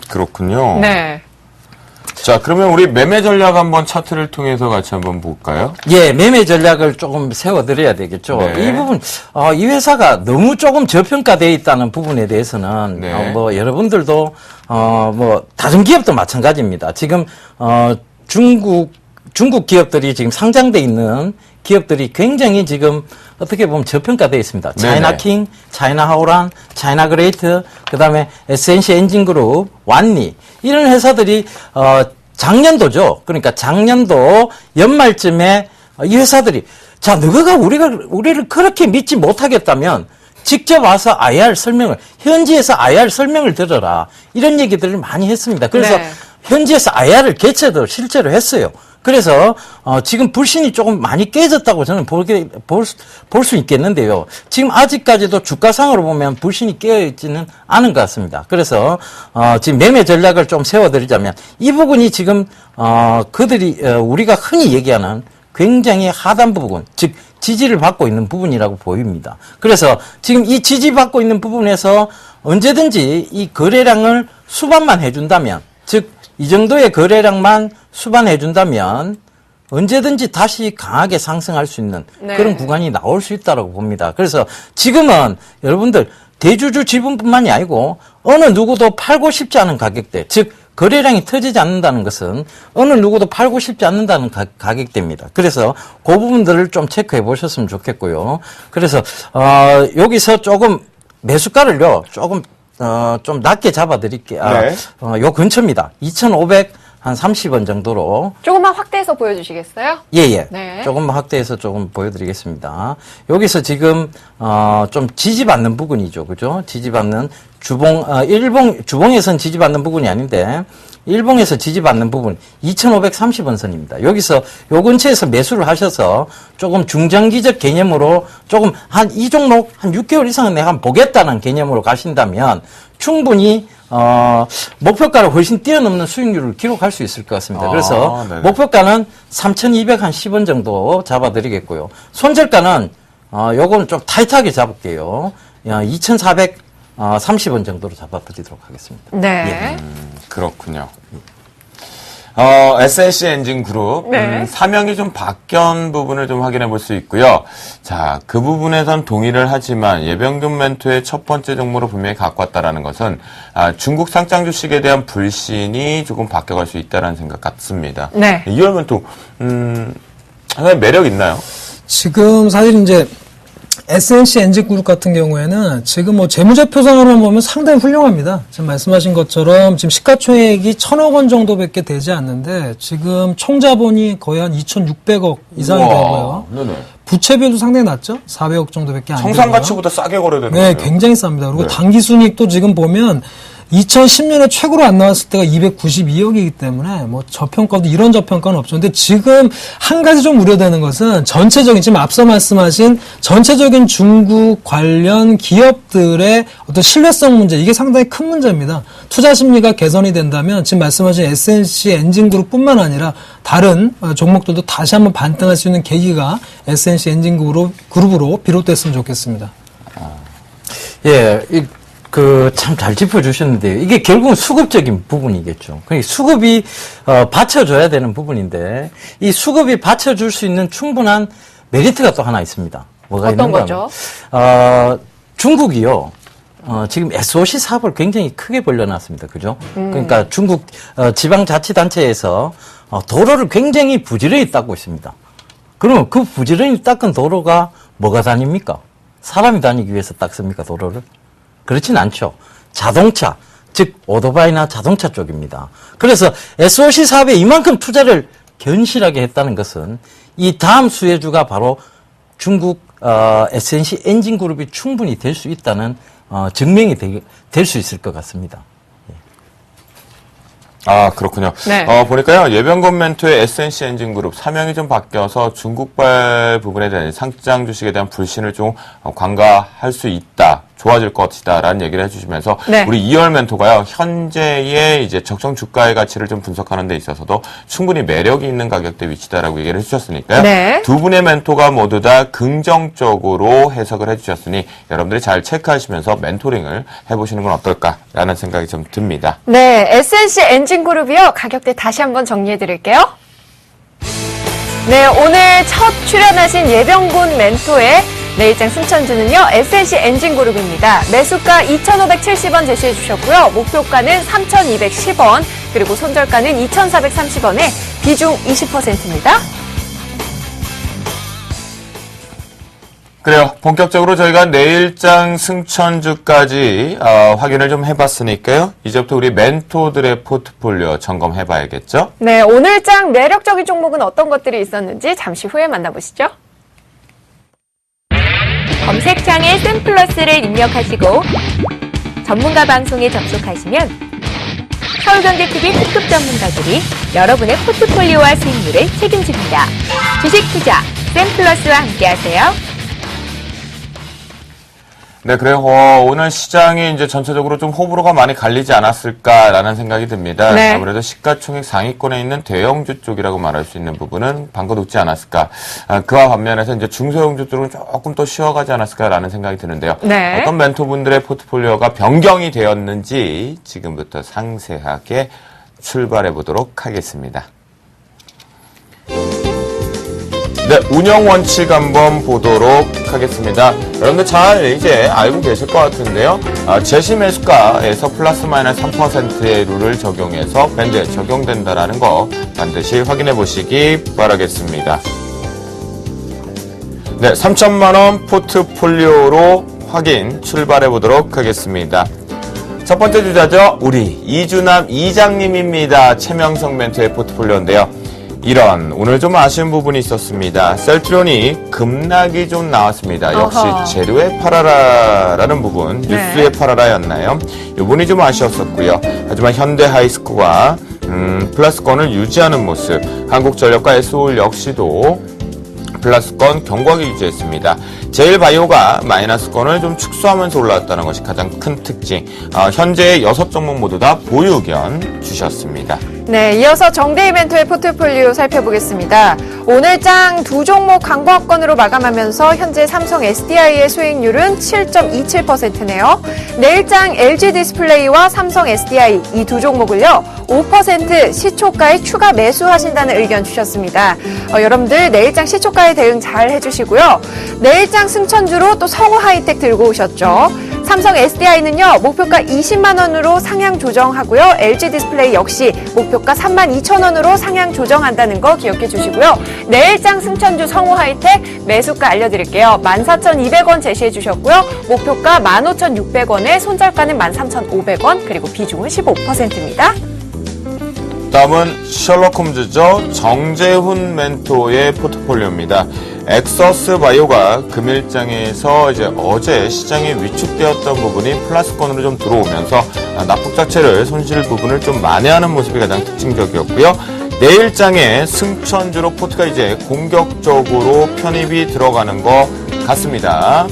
그렇군요. 네. 자, 그러면 우리 매매 전략 한번 차트를 통해서 같이 한번 볼까요? 예, 매매 전략을 조금 세워드려야 되겠죠. 네. 이 부분, 이 회사가 너무 조금 저평가되어 있다는 부분에 대해서는, 네. 뭐, 여러분들도, 뭐, 다른 기업도 마찬가지입니다. 지금, 중국 기업들이 지금 상장돼 있는 기업들이 굉장히 지금 어떻게 보면 저평가되어 있습니다. 차이나킹, 차이나하오란, 차이나그레이트, 그 다음에 SNC 엔진그룹, 완리 이런 회사들이 작년도죠. 그러니까 작년도 연말쯤에 이 회사들이 자 너가 우리를 그렇게 믿지 못하겠다면 직접 와서 IR 설명을 현지에서 IR 설명을 들어라 이런 얘기들을 많이 했습니다. 그래서 네. 현지에서 IR을 개최도 실제로 했어요. 그래서 지금 불신이 조금 많이 깨졌다고 저는 볼 수 있겠는데요. 지금 아직까지도 주가상으로 보면 불신이 깨어있지는 않은 것 같습니다. 그래서 지금 매매 전략을 좀 세워드리자면 이 부분이 지금 그들이 우리가 흔히 얘기하는 굉장히 하단 부분, 즉 지지를 받고 있는 부분이라고 보입니다. 그래서 지금 이 지지받고 있는 부분에서 언제든지 이 거래량을 수반만 해준다면, 즉 이 정도의 거래량만 수반해준다면 언제든지 다시 강하게 상승할 수 있는 네. 그런 구간이 나올 수 있다고 봅니다. 그래서 지금은 여러분들 대주주 지분뿐만이 아니고 어느 누구도 팔고 싶지 않은 가격대, 즉 거래량이 터지지 않는다는 것은 어느 누구도 팔고 싶지 않는다는 가격대입니다. 그래서 그 부분들을 좀 체크해 보셨으면 좋겠고요. 그래서 여기서 조금 매수가를요 좀 낮게 잡아드릴게요. 네. 요 근처입니다. 2,530원 정도로. 조금만 확대해서 보여주시겠어요? 예. 네. 조금만 확대해서 조금 보여드리겠습니다. 여기서 지금, 좀 지지받는 부분이죠. 그죠? 지지받는 주봉에선 지지받는 부분이 아닌데, 일봉에서 지지받는 부분 2,530원 선입니다. 여기서 요 근처에서 매수를 하셔서 조금 중장기적 개념으로 조금 한 이 종목 한 6개월 이상은 내가 한번 보겠다는 개념으로 가신다면 충분히 목표가를 훨씬 뛰어넘는 수익률을 기록할 수 있을 것 같습니다. 그래서 네네. 목표가는 목표가는 3,210원 정도 잡아드리겠고요. 손절가는 요거는 좀 타이트하게 잡을게요. 2,430원 정도로 잡아드리도록 하겠습니다. 네. 그렇군요. SNC 엔진 그룹 네. 사명이 좀 바뀐 부분을 좀 확인해 볼 수 있고요. 자, 그 부분에선 동의를 하지만 예병균 멘토의 첫 번째 종목으로 분명히 갖고 왔다라는 것은 중국 상장 주식에 대한 불신이 조금 바뀌어갈 수 있다라는 생각 같습니다. 네. 이월 멘토 상당히 매력 있나요? 지금 사실 이제 SNC 엔진그룹 같은 경우에는 지금 뭐 재무제표상으로만 보면 상당히 훌륭합니다. 지금 말씀하신 것처럼 지금 시가총액이 1,000억 원 정도밖에 되지 않는데 지금 총자본이 거의 한 2,600억 이상이 우와, 되고요. 네네. 부채비율도 상당히 낮죠? 400억 정도밖에 안 되고요. 청산 가치보다 싸게 거래되는 네, 거예요. 굉장히 쌉니다. 그리고 네. 당기순이익도 지금 보면 2010년에 최고로 안 나왔을 때가 292억이기 때문에 뭐 저평가도 이런 저평가는 없죠. 근데 지금 한 가지 좀 우려되는 것은 전체적인 지금 앞서 말씀하신 전체적인 중국 관련 기업들의 어떤 신뢰성 문제 이게 상당히 큰 문제입니다. 투자 심리가 개선이 된다면 지금 말씀하신 SNC 엔진그룹뿐만 아니라 다른 종목들도 다시 한번 반등할 수 있는 계기가 SNC 엔진그룹으로 비롯됐으면 좋겠습니다. 예, 참 잘 짚어주셨는데요. 이게 결국은 수급적인 부분이겠죠. 그러니까 수급이, 받쳐줘야 되는 부분인데, 이 수급이 받쳐줄 수 있는 충분한 메리트가 또 하나 있습니다. 뭐가 어떤 있는가 거죠? 하면, 중국이요. 지금 SOC 사업을 굉장히 크게 벌려놨습니다. 그죠? 그러니까 중국, 지방자치단체에서, 도로를 굉장히 부지런히 닦고 있습니다. 그러면 그 부지런히 닦은 도로가 뭐가 다닙니까? 사람이 다니기 위해서 닦습니까, 도로를? 그렇진 않죠. 자동차, 즉 오토바이나 자동차 쪽입니다. 그래서 SOC 사업에 이만큼 투자를 견실하게 했다는 것은 이 다음 수혜주가 바로 중국 SNC 엔진그룹이 충분히 될 수 있다는 증명이 될 수 있을 것 같습니다. 아, 그렇군요. 네. 보니까요, 예병건 멘토의 SNC 엔진그룹 사명이 좀 바뀌어서 중국발 부분에 대한 상장 주식에 대한 불신을 좀 관가할 수 있다. 좋아질 것이다라는 얘기를 해주시면서 네. 우리 이열 멘토가요 현재의 이제 적정 주가의 가치를 좀 분석하는 데 있어서도 충분히 매력이 있는 가격대 위치다라고 얘기를 해주셨으니까요. 네. 두 분의 멘토가 모두 다 긍정적으로 해석을 해주셨으니 여러분들이 잘 체크하시면서 멘토링을 해보시는 건 어떨까라는 생각이 좀 듭니다. 네, SNC 엔진그룹이요. 가격대 다시 한번 정리해 드릴게요. 네, 오늘 첫 출연하신 예병군 멘토의 내일장 승천주는요, SNC 엔진그룹입니다. 매수가 2,570원 제시해 주셨고요. 목표가는 3,210원, 그리고 손절가는 2,430원에 비중 20%입니다. 그래요. 본격적으로 저희가 내일장 승천주까지 확인을 좀 해봤으니까요. 이제부터 우리 멘토들의 포트폴리오 점검해봐야겠죠? 네, 오늘장 매력적인 종목은 어떤 것들이 있었는지 잠시 후에 만나보시죠. 검색창에 샘플러스를 입력하시고 전문가 방송에 접속하시면 서울경제TV 특급 전문가들이 여러분의 포트폴리오와 수익률을 책임집니다. 주식 투자 샘플러스와 함께하세요. 네, 그래요. 오늘 시장이 이제 전체적으로 좀 호불호가 많이 갈리지 않았을까라는 생각이 듭니다. 네. 아무래도 시가총액 상위권에 있는 대형주 쪽이라고 말할 수 있는 부분은 방긋 웃지 않았을까. 그와 반면에서 이제 중소형주 쪽은 조금 더 쉬어가지 않았을까라는 생각이 드는데요. 네. 어떤 멘토분들의 포트폴리오가 변경이 되었는지 지금부터 상세하게 출발해 보도록 하겠습니다. 네, 운영 원칙 한번 보도록 하겠습니다. 여러분들 잘 이제 알고 계실 것 같은데요. 제시 매수가에서 플러스 마이너스 3%의 룰을 적용해서 밴드에 적용된다라는 거 반드시 확인해 보시기 바라겠습니다. 네, 3천만 원 포트폴리오로 확인 출발해 보도록 하겠습니다. 첫 번째 주자죠. 우리 이주남 이장님입니다. 최명성 멘토의 포트폴리오인데요. 오늘 좀 아쉬운 부분이 있었습니다. 셀트리온이 급락이 좀 나왔습니다. 역시 어허. 재료에 팔아라라는 부분, 네. 뉴스에 팔아라였나요? 이 부분이 좀 아쉬웠었고요. 하지만 현대하이스코가 플러스권을 유지하는 모습, 한국전력과 S올 역시도 플러스권 견고하게 유지했습니다. 제일바이오가 마이너스권을 좀 축소하면서 올라왔다는 것이 가장 큰 특징. 현재 6종목 모두 다 보유 의견 주셨습니다. 네, 이어서 정대 이벤트의 포트폴리오 살펴보겠습니다. 오늘장 두 종목 강보합권으로 마감하면서 현재 삼성 SDI의 수익률은 7.27%네요. 내일장 LG 디스플레이와 삼성 SDI 이 두 종목을요, 5% 시초가에 추가 매수하신다는 의견 주셨습니다. 여러분들 내일장 시초가에 대응 잘 해주시고요. 내일장 승천주로 또 성우 하이텍 들고 오셨죠. 삼성 SDI는요, 목표가 20만 원으로 상향 조정하고요. LG 디스플레이 역시 목표가 32,000원으로 상향 조정한다는 거 기억해 주시고요. 내일장 승천주 성우 하이텍 매수가 알려드릴게요. 14,200원 제시해 주셨고요. 목표가 15,600원에 손절가는 13,500원, 그리고 비중은 15%입니다. 다음은 셜록 홈즈죠. 정재훈 멘토의 포트폴리오입니다. 엑서스 바이오가 금일장에서 이제 어제 시장에 위축되었던 부분이 플러스권으로 좀 들어오면서 납북 자체를 손실 부분을 좀 만회하는 모습이 가장 특징적이었고요. 내일장에 승천주로 포트가 이제 공격적으로 편입이 들어가는 것 같습니다.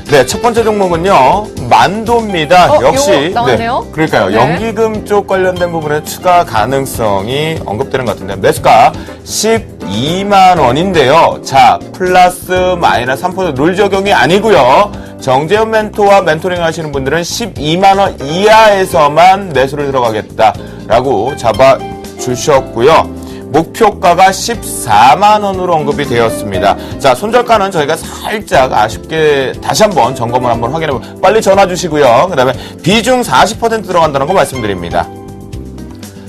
네, 첫 번째 종목은요, 만도입니다. 역시. 요거 나오네요. 네, 그러니까요. 네. 연기금 쪽 관련된 부분에 추가 가능성이 언급되는 것 같은데, 매수가 12만 원인데요. 자, 플러스 마이너스 3%룰 적용이 아니고요. 정재훈 멘토와 멘토링 하시는 분들은 12만 원 이하에서만 매수를 들어가겠다라고 잡아 주셨고요. 목표가가 14만 원으로 언급이 되었습니다. 자, 손절가는 저희가 살짝 아쉽게 다시 한번 점검을 한번 확인해보고 빨리 전화 주시고요. 그 다음에 비중 40% 들어간다는 거 말씀드립니다.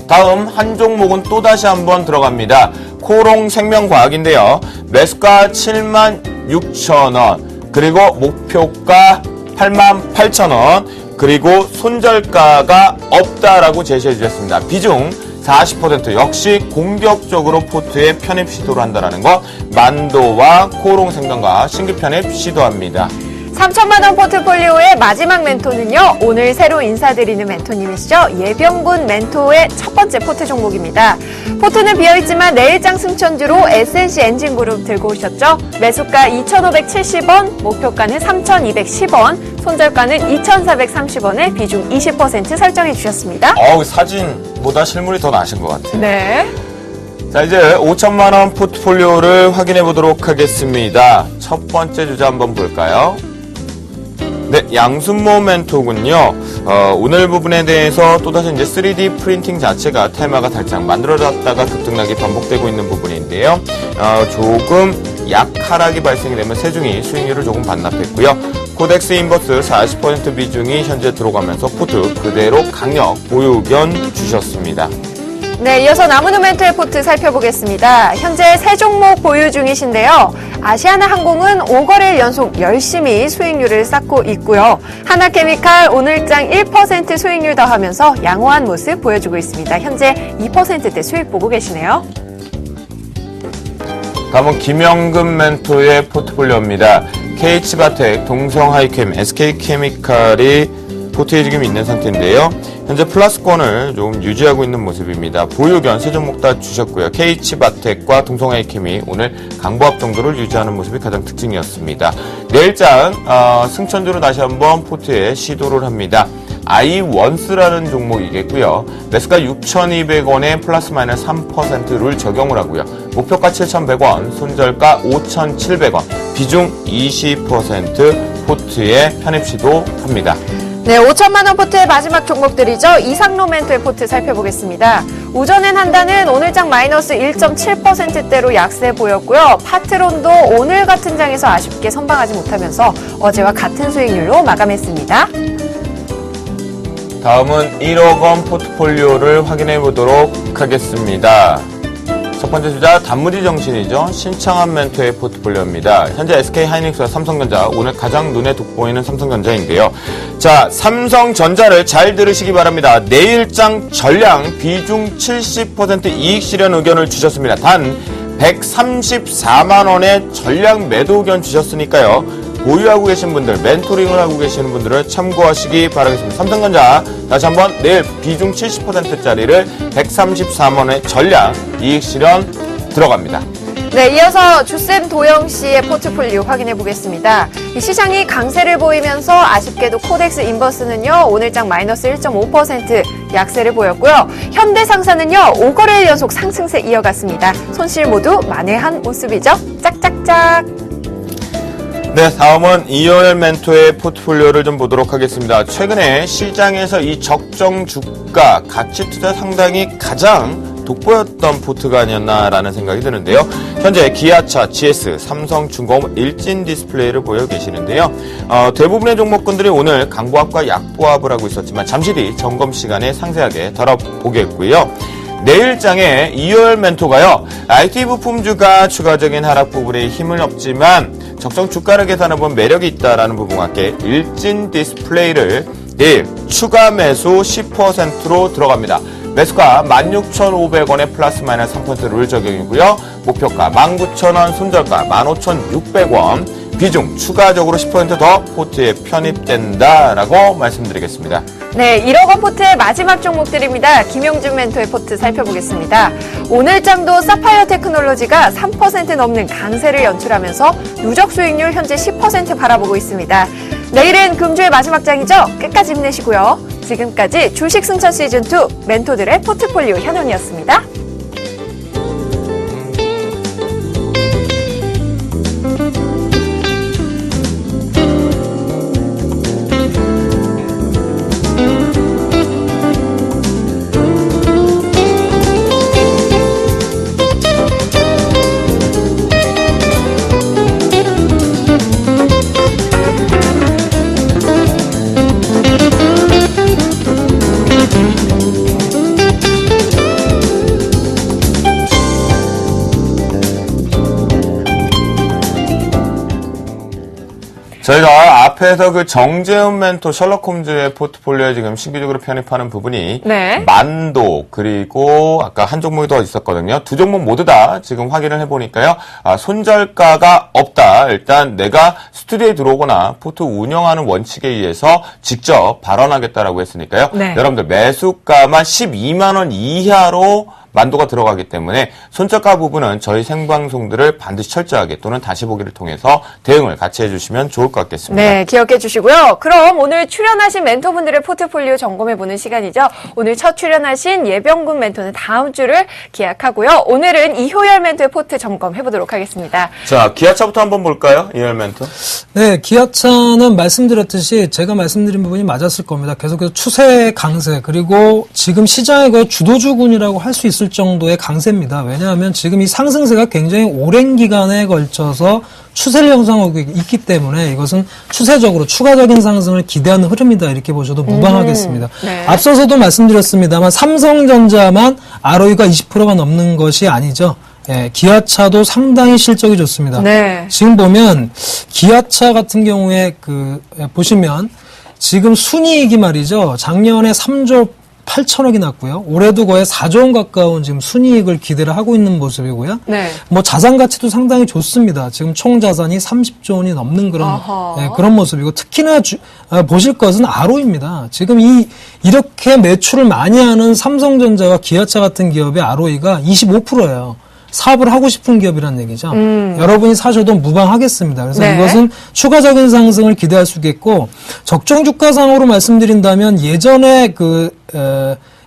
다음 한 종목은 또다시 한번 들어갑니다. 코롱생명과학인데요. 매수가 76,000원, 그리고 목표가 88,000원, 그리고 손절가가 없다라고 제시해 주셨습니다. 비중 40% 역시 공격적으로 포트에 편입 시도를 한다는 거, 만도와 코롱생명과 신규 편입 시도합니다. 3천만 원 포트폴리오의 마지막 멘토는요. 오늘 새로 인사드리는 멘토님이시죠. 예병군 멘토의 첫 번째 포트 종목입니다. 포트는 비어있지만 내일장 승천주로 SNC 엔진그룹 들고 오셨죠. 매수가 2,570원, 목표가는 3,210원, 손절가는 2,430원에 비중 20% 설정해 주셨습니다. 사진보다 실물이 더 나신 것 같아요. 네. 자, 이제 5천만 원 포트폴리오를 확인해 보도록 하겠습니다. 첫 번째 주자 한번 볼까요? 네, 양순모 멘토군요. 오늘 부분에 대해서 또다시 이제 3D 프린팅 자체가 테마가 살짝 만들어졌다가 급등락이 반복되고 있는 부분인데요. 조금 약하락이 발생이 되면 세중이 수익률을 조금 반납했고요. 코덱스 인버스 40% 비중이 현재 들어가면서 포트 그대로 강력 보유 의견 주셨습니다. 네, 이어서 남은 멘토의 포트 살펴보겠습니다. 현재 세 종목 보유 중이신데요. 아시아나항공은 5거래일 연속 열심히 수익률을 쌓고 있고요. 하나케미칼 오늘장 1% 수익률 더하면서 양호한 모습 보여주고 있습니다. 현재 2%대 수익 보고 계시네요. 다음은 김영금 멘토의 포트폴리오입니다. KH바텍, 동성하이캠, SK케미칼이 포트에 지금 있는 상태인데요. 현재 플러스권을 좀 유지하고 있는 모습입니다. 보유 의견 세 종목 다 주셨고요. KH바텍과 동성하이캠이 오늘 강보합 정도를 유지하는 모습이 가장 특징이었습니다. 내일장 승천주로 다시 한번 포트에 시도를 합니다. 아이원스라는 종목이겠고요. 매수가 6,200원에 플러스 마이너스 3%를 적용을 하고요. 목표가 7,100원, 손절가 5,700원, 비중 20% 포트에 편입 시도합니다. 네, 5천만 원 포트의 마지막 종목들이죠. 이상로 멘토의 포트 살펴보겠습니다. 우전엔 한다는 오늘장 마이너스 1.7%대로 약세 보였고요. 파트론도 오늘 같은 장에서 아쉽게 선방하지 못하면서 어제와 같은 수익률로 마감했습니다. 다음은 1억 원 포트폴리오를 확인해 보도록 하겠습니다. 첫 번째 주자 단무지 정신이죠. 신창한 멘토의 포트폴리오입니다. 현재 SK하이닉스와 삼성전자, 오늘 가장 눈에 돋보이는 삼성전자인데요. 자, 삼성전자를 잘 들으시기 바랍니다. 내일장 전량 비중 70% 이익 실현 의견을 주셨습니다. 단 134만 원의 전량 매도 의견 주셨으니까요. 보유하고 계신 분들, 멘토링을 하고 계시는 분들을 참고하시기 바라겠습니다. 삼성전자 다시 한번 내일 비중 70%짜리를 134만원의 전량 이익 실현 들어갑니다. 네, 이어서 주쌤 도영 씨의 포트폴리오 확인해 보겠습니다. 이 시장이 강세를 보이면서 아쉽게도 코덱스 인버스는요, 오늘장 마이너스 1.5% 약세를 보였고요. 현대상사는요, 5거래일 연속 상승세 이어갔습니다. 손실 모두 만회한 모습이죠. 짝짝짝. 네, 다음은 이효열 멘토의 포트폴리오를 좀 보도록 하겠습니다. 최근에 시장에서 이 적정 주가, 가치 투자 상당히 가장 돋보였던 포트가 아니었나라는 생각이 드는데요. 현재 기아차, GS, 삼성중공업, 일진디스플레이를 보여 계시는데요. 대부분의 종목군들이 오늘 강보합과 약보합을 하고 있었지만 잠시 뒤 점검 시간에 상세하게 다뤄보겠고요. 내일장에 이효열 멘토가요, IT 부품주가 추가적인 하락 부분에 힘은 없지만 적정 주가를 계산해본 매력이 있다라는 부분과 함께 일진 디스플레이를 내일 추가 매수 10%로 들어갑니다. 매수가 16,500원에 플러스 마이너스 3%를 적용이고요. 목표가 19,000원, 손절가 15,600원, 비중 추가적으로 10% 더 포트에 편입된다라고 말씀드리겠습니다. 네, 1억 원 포트의 마지막 종목들입니다. 김용준 멘토의 포트 살펴보겠습니다. 오늘장도 사파이어 테크놀로지가 3% 넘는 강세를 연출하면서 누적 수익률 현재 10% 바라보고 있습니다. 내일은 금주의 마지막 장이죠. 끝까지 힘내시고요. 지금까지 주식 승천 시즌2 멘토들의 포트폴리오 현황이었습니다. 저희가 앞에서 그 정재훈 멘토 셜록 홈즈의 포트폴리오에 지금 신규적으로 편입하는 부분이 네. 만도 그리고 아까 한 종목이 더 있었거든요. 두 종목 모두 다 지금 확인을 해보니까요. 손절가가 없다. 일단 내가 스튜디오에 들어오거나 포트 운영하는 원칙에 의해서 직접 발언하겠다라고 했으니까요. 네. 여러분들 매수가만 12만 원 이하로 만도가 들어가기 때문에 손절가 부분은 저희 생방송들을 반드시 철저하게 또는 다시 보기를 통해서 대응을 같이 해주시면 좋을 것 같겠습니다. 네, 기억해 주시고요. 그럼 오늘 출연하신 멘토분들의 포트폴리오 점검해보는 시간이죠. 오늘 첫 출연하신 예병군 멘토는 다음 주를 기약하고요. 오늘은 이효열 멘토의 포트 점검해보도록 하겠습니다. 자, 기아차부터 한번 볼까요? 이열 멘토. 네, 기아차는 말씀드렸듯이 제가 말씀드린 부분이 맞았을 겁니다. 계속해서 추세 강세, 그리고 지금 시장의 그 주도주군이라고 할 수 있을 정도의 강세입니다. 왜냐하면 지금 이 상승세가 굉장히 오랜 기간에 걸쳐서 추세를 형성하고 있기 때문에 이것은 추세적으로 추가적인 상승을 기대하는 흐름이다, 이렇게 보셔도 무방하겠습니다. 네. 앞서서도 말씀드렸습니다만 삼성전자만 ROE가 20%가 넘는 것이 아니죠. 예, 기아차도 상당히 실적이 좋습니다. 네. 지금 보면 기아차 같은 경우에 보시면 지금 순이익이 말이죠. 작년에 3조 8천억이 났고요. 올해도 거의 4조 원 가까운 지금 순이익을 기대를 하고 있는 모습이고요. 네. 뭐 자산 가치도 상당히 좋습니다. 지금 총 자산이 30조 원이 넘는 그런 모습이고, 특히나 보실 것은 ROE입니다. 지금 이렇게 매출을 많이 하는 삼성전자와 기아차 같은 기업의 ROE가 25%예요. 사업을 하고 싶은 기업이라는 얘기죠. 여러분이 사셔도 무방하겠습니다. 그래서 네. 이것은 추가적인 상승을 기대할 수 있겠고, 적정 주가상으로 말씀드린다면 예전에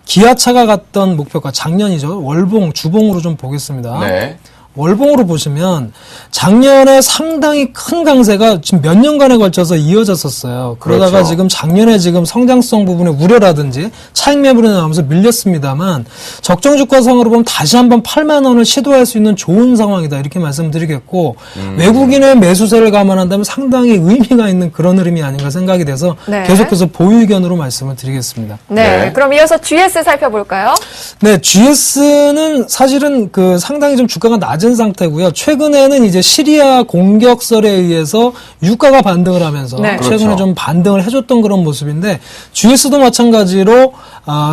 기아차가 갔던 목표가 작년이죠. 월봉, 주봉으로 좀 보겠습니다. 네. 월봉으로 보시면 작년에 상당히 큰 강세가 지금 몇 년간에 걸쳐서 이어졌었어요. 그러다가 그렇죠. 지금 작년에 지금 성장성 부분의 우려라든지 차익 매물이 나오면서 밀렸습니다만, 적정 주가상으로 보면 다시 한번 8만 원을 시도할 수 있는 좋은 상황이다, 이렇게 말씀드리겠고, 외국인의 매수세를 감안한다면 상당히 의미가 있는 그런 흐름이 아닌가 생각이 돼서 네. 계속해서 보유 의견으로 말씀을 드리겠습니다. 네. 네. 그럼 이어서 GS 살펴볼까요? 네, GS는 사실은 상당히 좀 주가가 낮은 상태고요. 최근에는 이제 시리아 공격설에 의해서 유가가 반등을 하면서 네. 최근에 그렇죠. 좀 반등을 해줬던 그런 모습인데, GS도 마찬가지로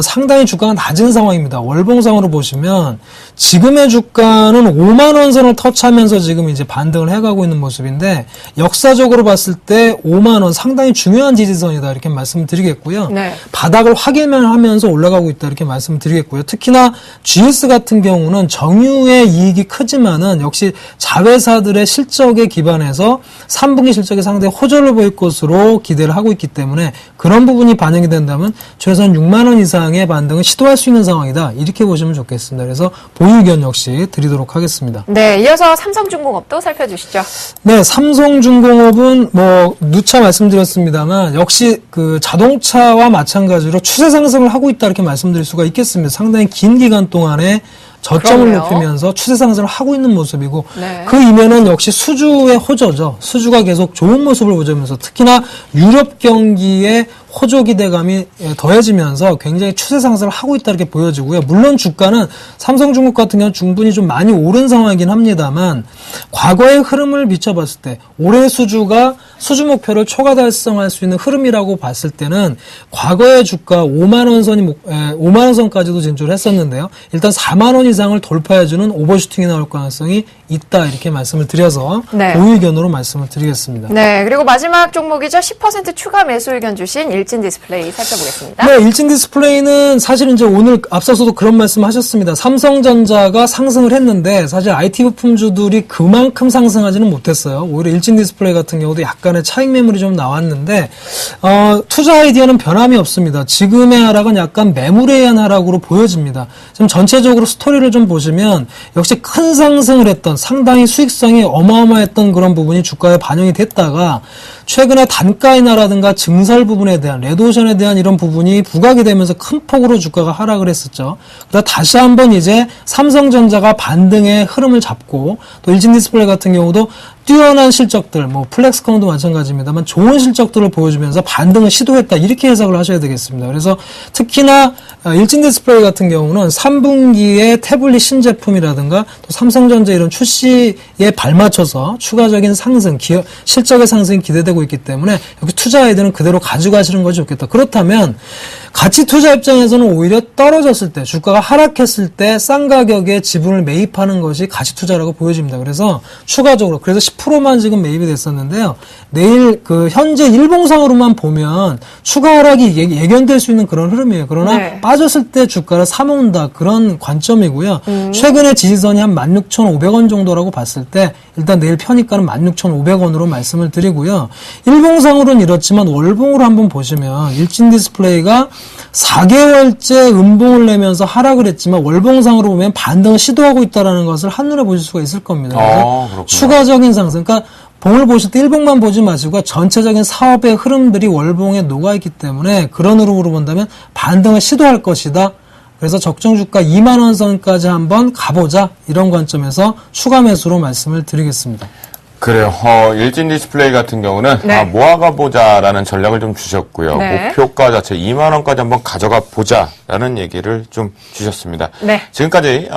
상당히 주가가 낮은 상황입니다. 월봉상으로 보시면 지금의 주가는 5만 원 선을 터치하면서 지금 이제 반등을 해가고 있는 모습인데, 역사적으로 봤을 때 5만 원 상당히 중요한 지지선이다, 이렇게 말씀드리겠고요. 네. 바닥을 확인하면서 올라가고 있다, 이렇게 말씀드리겠고요. 특히나 GS 같은 경우는 정유의 이익이 크지만은 역시 자회사들의 실적에 기반해서 3분기 실적이 상당히 호조를 보일 것으로 기대를 하고 있기 때문에, 그런 부분이 반영이 된다면 최소한 6만 원 이상의 반등을 시도할 수 있는 상황이다, 이렇게 보시면 좋겠습니다. 그래서 보유 의견 역시 드리도록 하겠습니다. 네. 이어서 삼성중공업도 살펴주시죠. 네, 삼성중공업은 누차 말씀드렸습니다만 역시 자동차와 마찬가지로 추세 상승을 하고 있다, 이렇게 말씀드릴 수가 있겠습니다. 상당히 긴 기간 동안에 저점을 그러네요. 높이면서 추세 상승을 하고 있는 모습이고, 네. 그 이면은 역시 수주의 호조죠. 수주가 계속 좋은 모습을 보여주면서 특히나 유럽 경기에 호조 기대감이 더해지면서 굉장히 추세 상승을 하고 있다, 이렇게 보여지고요. 물론 주가는 삼성중공업 같은 경우는 충분히 좀 많이 오른 상황이긴 합니다만, 과거의 흐름을 비춰봤을 때 올해 수주가 수주 목표를 초과 달성할 수 있는 흐름이라고 봤을 때는 과거의 주가 5만 원 선까지도 진출을 했었는데요. 일단 4만 원 이상을 돌파해주는 오버슈팅이 나올 가능성이 있다, 이렇게 말씀을 드려서 네. 보유 의견으로 말씀을 드리겠습니다. 네. 그리고 마지막 종목이죠. 10% 추가 매수 의견 주신 일진디스플레이 살펴보겠습니다. 네, 일진디스플레이는 사실 이제 오늘 앞서서도 그런 말씀 하셨습니다. 삼성전자가 상승을 했는데 사실 IT 부품주들이 그만큼 상승하지는 못했어요. 오히려 일진디스플레이 같은 경우도 약간의 차익 매물이 좀 나왔는데, 투자 아이디어는 변함이 없습니다. 지금의 하락은 약간 매물에 의한 하락으로 보여집니다. 지금 전체적으로 스토리를 좀 보시면 역시 큰 상승을 했던, 상당히 수익성이 어마어마했던 그런 부분이 주가에 반영이 됐다가 최근에 단가 인하라든가 증설 부분에 대한, 레드오션에 대한 이런 부분이 부각이 되면서 큰 폭으로 주가가 하락을 했었죠. 그러다 다시 한번 이제 삼성전자가 반등의 흐름을 잡고, 또 일진디스플레이 같은 경우도 뛰어난 실적들, 플렉스컴도 마찬가지입니다만 좋은 실적들을 보여주면서 반등을 시도했다, 이렇게 해석을 하셔야 되겠습니다. 그래서 특히나 일진디스플레이 같은 경우는 3분기에 태블릿 신제품이라든가 또 삼성전자 이런 출시에 발맞춰서 추가적인 상승, 실적의 상승이 기대되고 되고 있기 때문에 여기 투자 아이들은 그대로 가져가시는 것이 좋겠다. 그렇다면 가치 투자 입장에서는 오히려 떨어졌을 때, 주가가 하락했을 때 싼 가격에 지분을 매입하는 것이 가치 투자라고 보여집니다. 그래서 추가적으로 그래서 10%만 지금 매입이 됐었는데요. 내일 현재 일봉상으로만 보면 추가 하락이 예견될 수 있는 그런 흐름이에요. 그러나 네. 빠졌을 때 주가를 사모은다 그런 관점이고요. 최근에 지지선이 한 16,500원 정도라고 봤을 때 일단 내일 편입가는 16,500원으로 말씀을 드리고요. 일봉상으로는 이렇지만 월봉으로 한번 보시면 일진 디스플레이가 4개월째 음봉을 내면서 하락을 했지만 월봉상으로 보면 반등을 시도하고 있다는 것을 한눈에 보실 수가 있을 겁니다. 그래서 그렇구나. 추가적인 상승, 그러니까 봉을 보실 때 일봉만 보지 마시고 전체적인 사업의 흐름들이 월봉에 녹아있기 때문에 그런 흐름으로 본다면 반등을 시도할 것이다. 그래서 적정 주가 2만 원 선까지 한번 가보자. 이런 관점에서 추가 매수로 말씀을 드리겠습니다. 그래요. 일진 디스플레이 같은 경우는 네. 모아가 보자라는 전략을 좀 주셨고요. 네. 목표가 자체 2만 원까지 한번 가져가 보자라는 얘기를 좀 주셨습니다. 네. 지금까지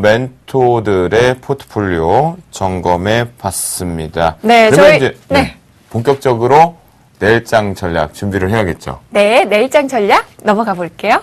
멘토들의 포트폴리오 점검해 봤습니다. 네, 그러면 저희- 이제 네. 본격적으로 내일장 전략 준비를 해야겠죠. 네, 내일장 전략 넘어가 볼게요.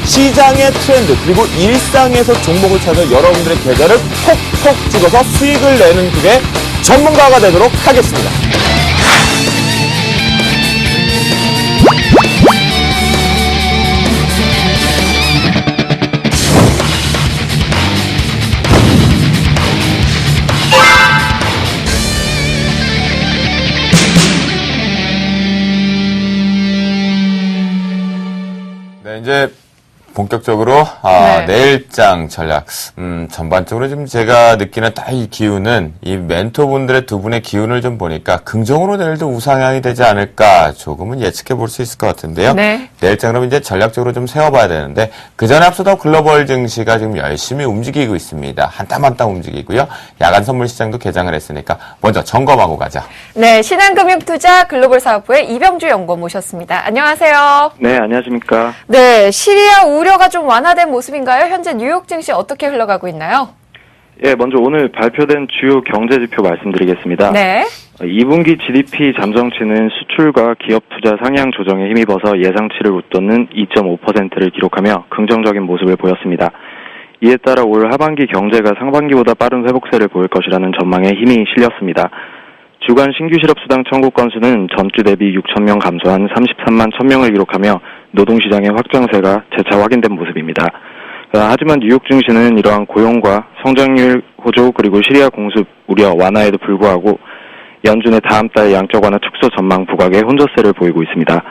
시장의 트렌드 그리고 일상에서 종목을 찾아 여러분들의 계좌를 톡톡 찍어서 수익을 내는 그게 전문가가 되도록 하겠습니다. 네, 이제 본격적으로 네. 내일장 전략 전반적으로 좀 제가 느끼는 딱 이 기운은 이 멘토분들의 두 분의 기운을 좀 보니까 긍정으로 내일도 우상향이 되지 않을까 조금은 예측해 볼 수 있을 것 같은데요. 네. 내일장 그럼 이제 전략적으로 좀 세워봐야 되는데 그 전에 앞서도 글로벌 증시가 지금 열심히 움직이고 있습니다. 한 땀 한 땀 움직이고요. 야간 선물 시장도 개장을 했으니까 먼저 점검하고 가자. 네, 신한금융투자 글로벌 사업부의 이병주 연구원 모셨습니다. 안녕하세요. 네, 안녕하십니까. 네, 시리아 우려가 좀 완화된 모습인가요? 현재 뉴욕 증시 어떻게 흘러가고 있나요? 예, 먼저 오늘 발표된 주요 경제 지표 말씀드리겠습니다. 네. 2분기 GDP 잠정치는 수출과 기업 투자 상향 조정에 힘입어서 예상치를 웃도는 2.5%를 기록하며 긍정적인 모습을 보였습니다. 이에 따라 올 하반기 경제가 상반기보다 빠른 회복세를 보일 것이라는 전망에 힘이 실렸습니다. 주간 신규 실업수당 청구 건수는 전주 대비 6,000명 감소한 33만 1,000명을 기록하며 노동시장의 확장세가 재차 확인된 모습입니다. 하지만 뉴욕 증시는 이러한 고용과 성장률 호조 그리고 시리아 공습 우려 완화에도 불구하고 연준의 다음 달 양적 완화 축소 전망 부각에 혼조세를 보이고 있습니다.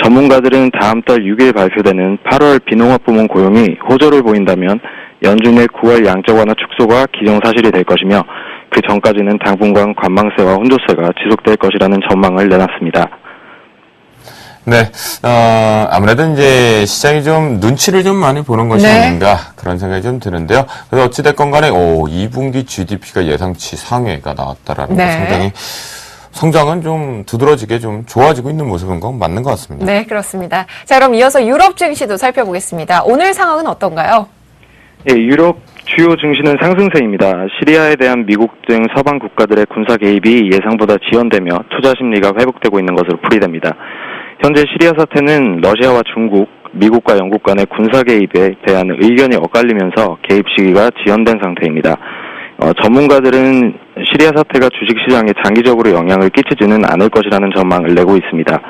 전문가들은 다음 달 6일 발표되는 8월 비농업 부문 고용이 호조를 보인다면 연준의 9월 양적 완화 축소가 기정사실이 될 것이며 그 전까지는 당분간 관망세와 혼조세가 지속될 것이라는 전망을 내놨습니다. 네, 아무래도 이제 시장이 좀 눈치를 좀 많이 보는 것이 네. 아닌가 그런 생각이 좀 드는데요. 그래서 어찌됐건 간에 2분기 GDP가 예상치 상회가 나왔다라는 네. 거 상당히 성장은 좀 두드러지게 좀 좋아지고 있는 모습인 건 맞는 것 같습니다. 네, 그렇습니다. 자, 그럼 이어서 유럽 증시도 살펴보겠습니다. 오늘 상황은 어떤가요? 예, 유럽 주요 증시는 상승세입니다. 시리아에 대한 미국 등 서방 국가들의 군사 개입이 예상보다 지연되며 투자 심리가 회복되고 있는 것으로 풀이됩니다. 현재 시리아 사태는 러시아와 중국, 미국과 영국 간의 군사 개입에 대한 의견이 엇갈리면서 개입 시기가 지연된 상태입니다. 전문가들은 시리아 사태가 주식시장에 장기적으로 영향을 끼치지는 않을 것이라는 전망을 내고 있습니다.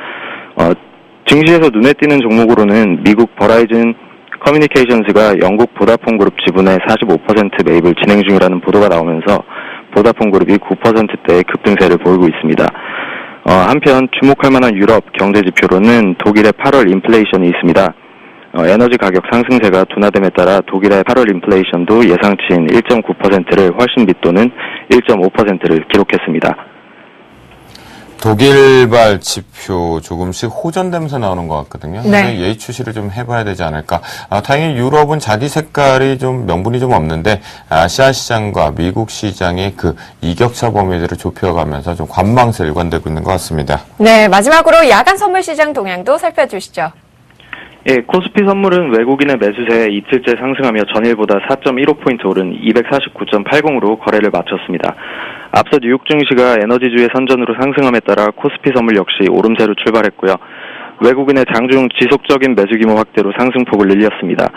증시에서 눈에 띄는 종목으로는 미국 버라이즌 커뮤니케이션스가 영국 보다폰 그룹 지분의 45% 매입을 진행 중이라는 보도가 나오면서 보다폰 그룹이 9%대의 급등세를 보이고 있습니다. 한편 주목할 만한 유럽 경제 지표로는 독일의 8월 인플레이션이 있습니다. 에너지 가격 상승세가 둔화됨에 따라 독일의 8월 인플레이션도 예상치인 1.9%를 훨씬 밑도는 1.5%를 기록했습니다. 독일발 지표 조금씩 호전되면서 나오는 것 같거든요. 네. 예의 추시를 좀 해봐야 되지 않을까. 다행히 유럽은 자기 색깔이 좀 명분이 좀 없는데 아시아 시장과 미국 시장의 그 이격차 범위들을 좁혀가면서 좀 관망세 일관되고 있는 것 같습니다. 네, 마지막으로 야간 선물 시장 동향도 살펴주시죠. 예, 코스피 선물은 외국인의 매수세에 이틀째 상승하며 전일보다 4.15포인트 오른 249.80으로 거래를 마쳤습니다. 앞서 뉴욕 증시가 에너지주의 선전으로 상승함에 따라 코스피 선물 역시 오름세로 출발했고요. 외국인의 장중 지속적인 매수 규모 확대로 상승폭을 늘렸습니다.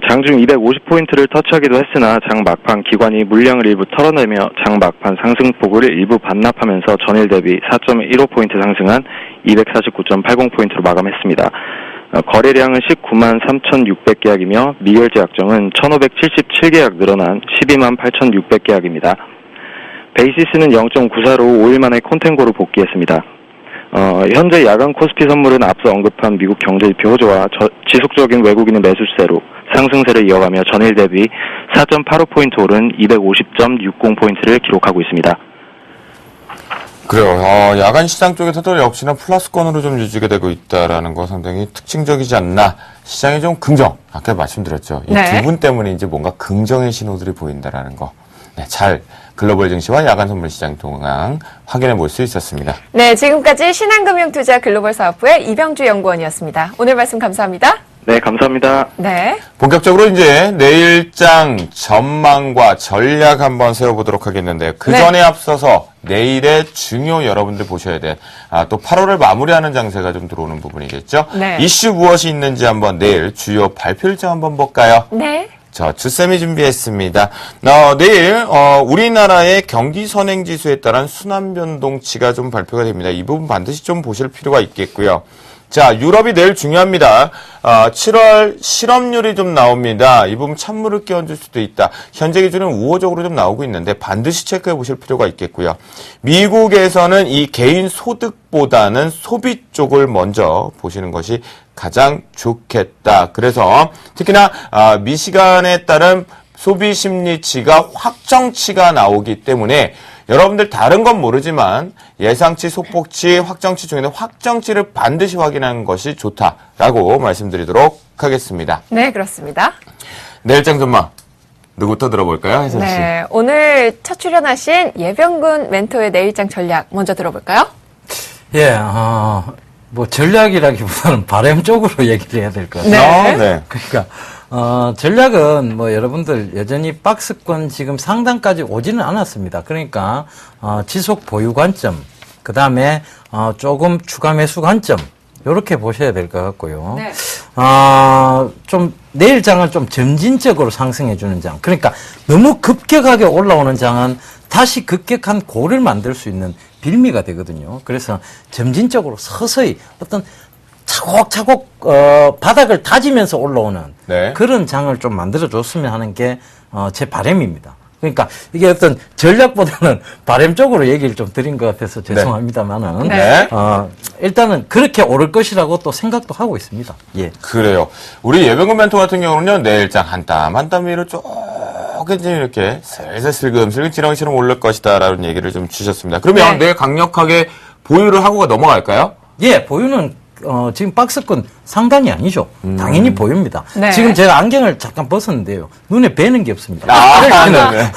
장중 250포인트를 터치하기도 했으나 장 막판 기관이 물량을 일부 털어내며 장 막판 상승폭을 일부 반납하면서 전일 대비 4.15포인트 상승한 249.80포인트로 마감했습니다. 거래량은 193,600 계약이며 미결제 약정은 1,577계약 늘어난 128,600 계약입니다. 베이시스는 0.94로 5일 만에 콘텐고로 복귀했습니다. 현재 야간 코스피 선물은 앞서 언급한 미국 경제지표 호조와 지속적인 외국인의 매수세로 상승세를 이어가며 전일 대비 4.85포인트 오른 250.60포인트를 기록하고 있습니다. 그래요. 야간 시장 쪽에서도 역시나 플러스권으로 좀 유지가 되고 있다라는 거 상당히 특징적이지 않나. 시장이 좀 긍정. 아까 말씀드렸죠. 이 네. 두 분 때문에 이제 뭔가 긍정의 신호들이 보인다라는 거. 네, 잘 글로벌 증시와 야간 선물 시장 동향 확인해 볼 수 있었습니다. 네, 지금까지 신한금융투자 글로벌 사업부의 이병주 연구원이었습니다. 오늘 말씀 감사합니다. 네, 감사합니다. 네. 본격적으로 이제 내일장 전망과 전략 한번 세워보도록 하겠는데요. 그 전에 앞서서 내일의 중요 여러분들 보셔야 돼. 또 8월을 마무리하는 장세가 좀 들어오는 부분이겠죠. 네. 이슈 무엇이 있는지 한번 내일 주요 발표 일정 한번 볼까요? 네. 저 주쌤이 준비했습니다. 내일 우리나라의 경기 선행지수에 따른 순환 변동치가 좀 발표가 됩니다. 이 부분 반드시 좀 보실 필요가 있겠고요. 자, 유럽이 내일 중요합니다. 7월 실업률이 좀 나옵니다. 이 부분 찬물을 끼얹을 수도 있다. 현재 기준은 우호적으로 좀 나오고 있는데 반드시 체크해 보실 필요가 있겠고요. 미국에서는 이 개인 소득보다는 소비 쪽을 먼저 보시는 것이 가장 좋겠다. 그래서 특히나 미시간에 따른 소비 심리치가 확정치가 나오기 때문에 여러분들 다른 건 모르지만 예상치, 소폭치, 확정치 중에는 확정치를 반드시 확인하는 것이 좋다라고 말씀드리도록 하겠습니다. 네, 그렇습니다. 내일장 전망 누구부터 들어볼까요, 혜선 씨? 네, 오늘 첫 출연하신 예병군 멘토의 내일장 전략 먼저 들어볼까요? 예, 뭐 전략이라기보다는 바람 쪽으로 얘기를 해야 될 것 같아요. 네. 그러니까 전략은 뭐 여러분들 여전히 박스권 지금 상단까지 오지는 않았습니다. 그러니까 지속 보유 관점, 그 다음에 조금 추가 매수 관점 이렇게 보셔야 될 것 같고요. 네. 좀 내일 장은 좀 점진적으로 상승해 주는 장. 그러니까 너무 급격하게 올라오는 장은 다시 급격한 고를 만들 수 있는 빌미가 되거든요. 그래서 점진적으로 서서히 어떤 차곡차곡 바닥을 다지면서 올라오는 네. 그런 장을 좀 만들어줬으면 하는 게 제 바람입니다. 그러니까 이게 어떤 전략보다는 바람 쪽으로 얘기를 좀 드린 것 같아서 죄송합니다만은 네. 일단은 그렇게 오를 것이라고 또 생각도 하고 있습니다. 예. 그래요. 우리 예병군 멘토 같은 경우는요, 내일장 한 땀 한 땀 위로 조금 이렇게 슬슬 슬금슬금 지렁이처럼 오를 것이다라는 얘기를 좀 주셨습니다. 그러면 내일 강력하게 보유를 하고가 넘어갈까요? 예, 보유는 지금 박스권 상단이 아니죠. 당연히 보유입니다. 네. 지금 제가 안경을 잠깐 벗었는데요. 눈에 뵈는 게 없습니다. 네네.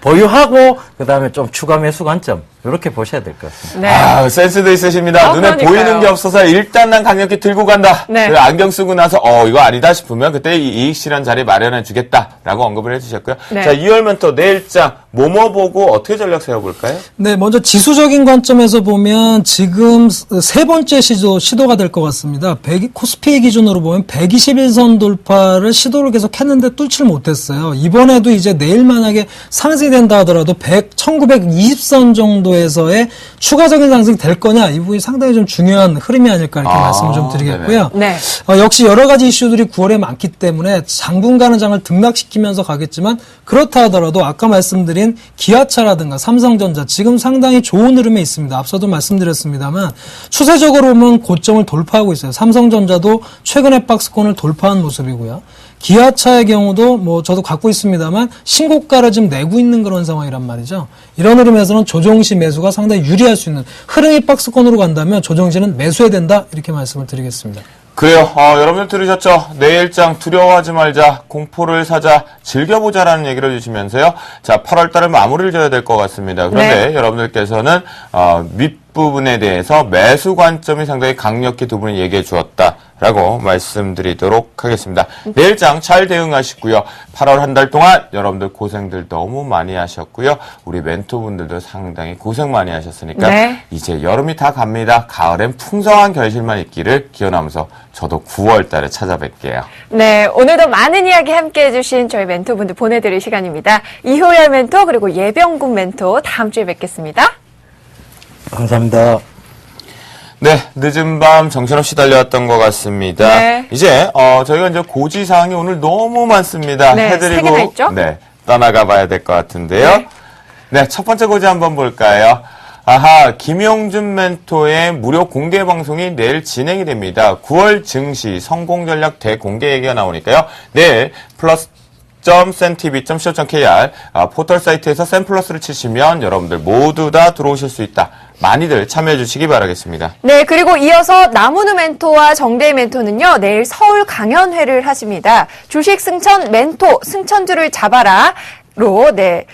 보유하고 그다음에 좀 추가 매수 관점 이렇게 보셔야 될 것 같습니다. 네. 센스도 있으십니다. 눈에 그러니까요. 보이는 게 없어서 일단 난 강력히 들고 간다. 네. 그리고 안경 쓰고 나서 이거 아니다 싶으면 그때 이 이익 실현 자리 마련해 주겠다라고 언급을 해주셨고요. 네. 자, 2월 멘토 내일장 뭐뭐 보고 어떻게 전략 세워볼까요? 네, 먼저 지수적인 관점에서 보면 지금 세 번째 시도가 될 것 같습니다. 코스피 기준으로 보면 121선 돌파를 시도를 계속 했는데 뚫질 못했어요. 이번에도 이제 내일 만약에 상승이 된다 하더라도 1920선 정도에서의 추가적인 상승이 될 거냐, 이 부분이 상당히 좀 중요한 흐름이 아닐까 이렇게 말씀을 좀 드리겠고요. 네. 역시 여러 가지 이슈들이 9월에 많기 때문에 당분간은 장을 등락시키면서 가겠지만 그렇다 하더라도 아까 말씀드린 기아차라든가 삼성전자 지금 상당히 좋은 흐름에 있습니다. 앞서도 말씀드렸습니다만 추세적으로 보면 고점을 돌파하고 있어요. 삼성전자도 최근에 박스권을 돌파한 모습이고요. 기아차의 경우도 뭐 저도 갖고 있습니다만 신고가를 지금 내고 있는 그런 상황이란 말이죠. 이런 흐름에서는 조정시 매수가 상당히 유리할 수 있는 흐름이 박스권으로 간다면 조정시는 매수해야 된다 이렇게 말씀을 드리겠습니다. 그래요. 여러분들 들으셨죠? 내일장 두려워하지 말자, 공포를 사자, 즐겨보자라는 얘기를 해주시면서요. 자, 8월 달을 마무리를 져야 될 것 같습니다. 그런데 여러분들께서는 밑부분에 대해서 매수 관점이 상당히 강력히 두 분이 얘기해 주었다라고 말씀드리도록 하겠습니다. 내일장 잘 대응하시고요. 8월 한 달 동안 여러분들 고생들 너무 많이 하셨고요. 우리 멘토분들도 상당히 고생 많이 하셨으니까 네. 이제 여름이 다 갑니다. 가을엔 풍성한 결실만 있기를 기원하면서 저도 9월 달에 찾아뵐게요. 네, 오늘도 많은 이야기 함께 해주신 저희 멘토분들 보내드릴 시간입니다. 이효열 멘토 그리고 예병군 멘토 다음 주에 뵙겠습니다. 감사합니다. 네, 늦은 밤 정신없이 달려왔던 것 같습니다. 네. 이제 저희가 이제 고지사항이 오늘 너무 많습니다. 네, 세 개나 해드리고 있죠? 네, 떠나가 봐야 될 것 같은데요. 네. 네, 첫 번째 고지 한번 볼까요? 아하, 김용준 멘토의 무료 공개 방송이 내일 진행이 됩니다. 9월 증시 성공 전략 대공개 얘기가 나오니까요. 내일 plus.centtv.co.kr 포털 사이트에서 샘플러스를 치시면 여러분들 모두 다 들어오실 수 있다. 많이들 참여해 주시기 바라겠습니다. 네, 그리고 이어서 나무누 멘토와 정대희 멘토는요, 내일 서울 강연회를 하십니다. 주식 승천 멘토, 승천주를 잡아라로, 네,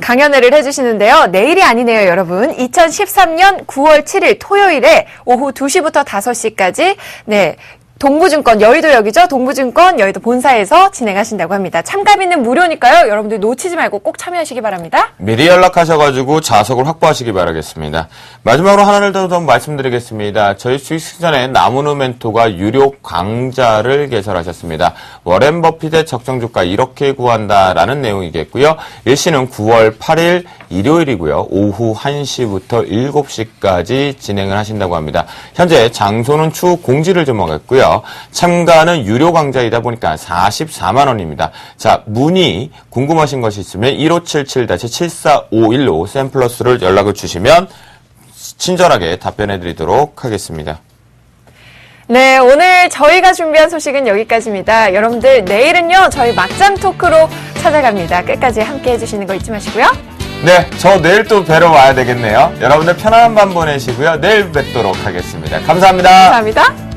강연회를 해주시는데요. 내일이 아니네요, 여러분. 2013년 9월 7일 토요일에 오후 2시부터 5시까지, 네, 동부증권, 여의도역이죠. 동부증권 여의도 본사에서 진행하신다고 합니다. 참가비는 무료니까요. 여러분들 놓치지 말고 꼭 참여하시기 바랍니다. 미리 연락하셔가지고 좌석을 확보하시기 바라겠습니다. 마지막으로 하나를 더 말씀드리겠습니다. 저희 주식 전에 나무누 멘토가 유료 강좌를 개설하셨습니다. 워렌 버핏의 적정주가 이렇게 구한다라는 내용이겠고요. 일시는 9월 8일 일요일이고요. 오후 1시부터 7시까지 진행을 하신다고 합니다. 현재 장소는 추후 공지를 접어갔고요. 참가는 유료 강좌이다 보니까 44만 원입니다. 자, 문의 궁금하신 것이 있으면 1577-7451로 샘플러스를 연락을 주시면 친절하게 답변해 드리도록 하겠습니다. 네, 오늘 저희가 준비한 소식은 여기까지입니다. 여러분들 내일은요, 저희 막장 토크로 찾아갑니다. 끝까지 함께 해주시는 거 잊지 마시고요. 네, 저 내일 또 뵈러 와야 되겠네요. 여러분들 편안한 밤 보내시고요. 내일 뵙도록 하겠습니다. 감사합니다. 감사합니다.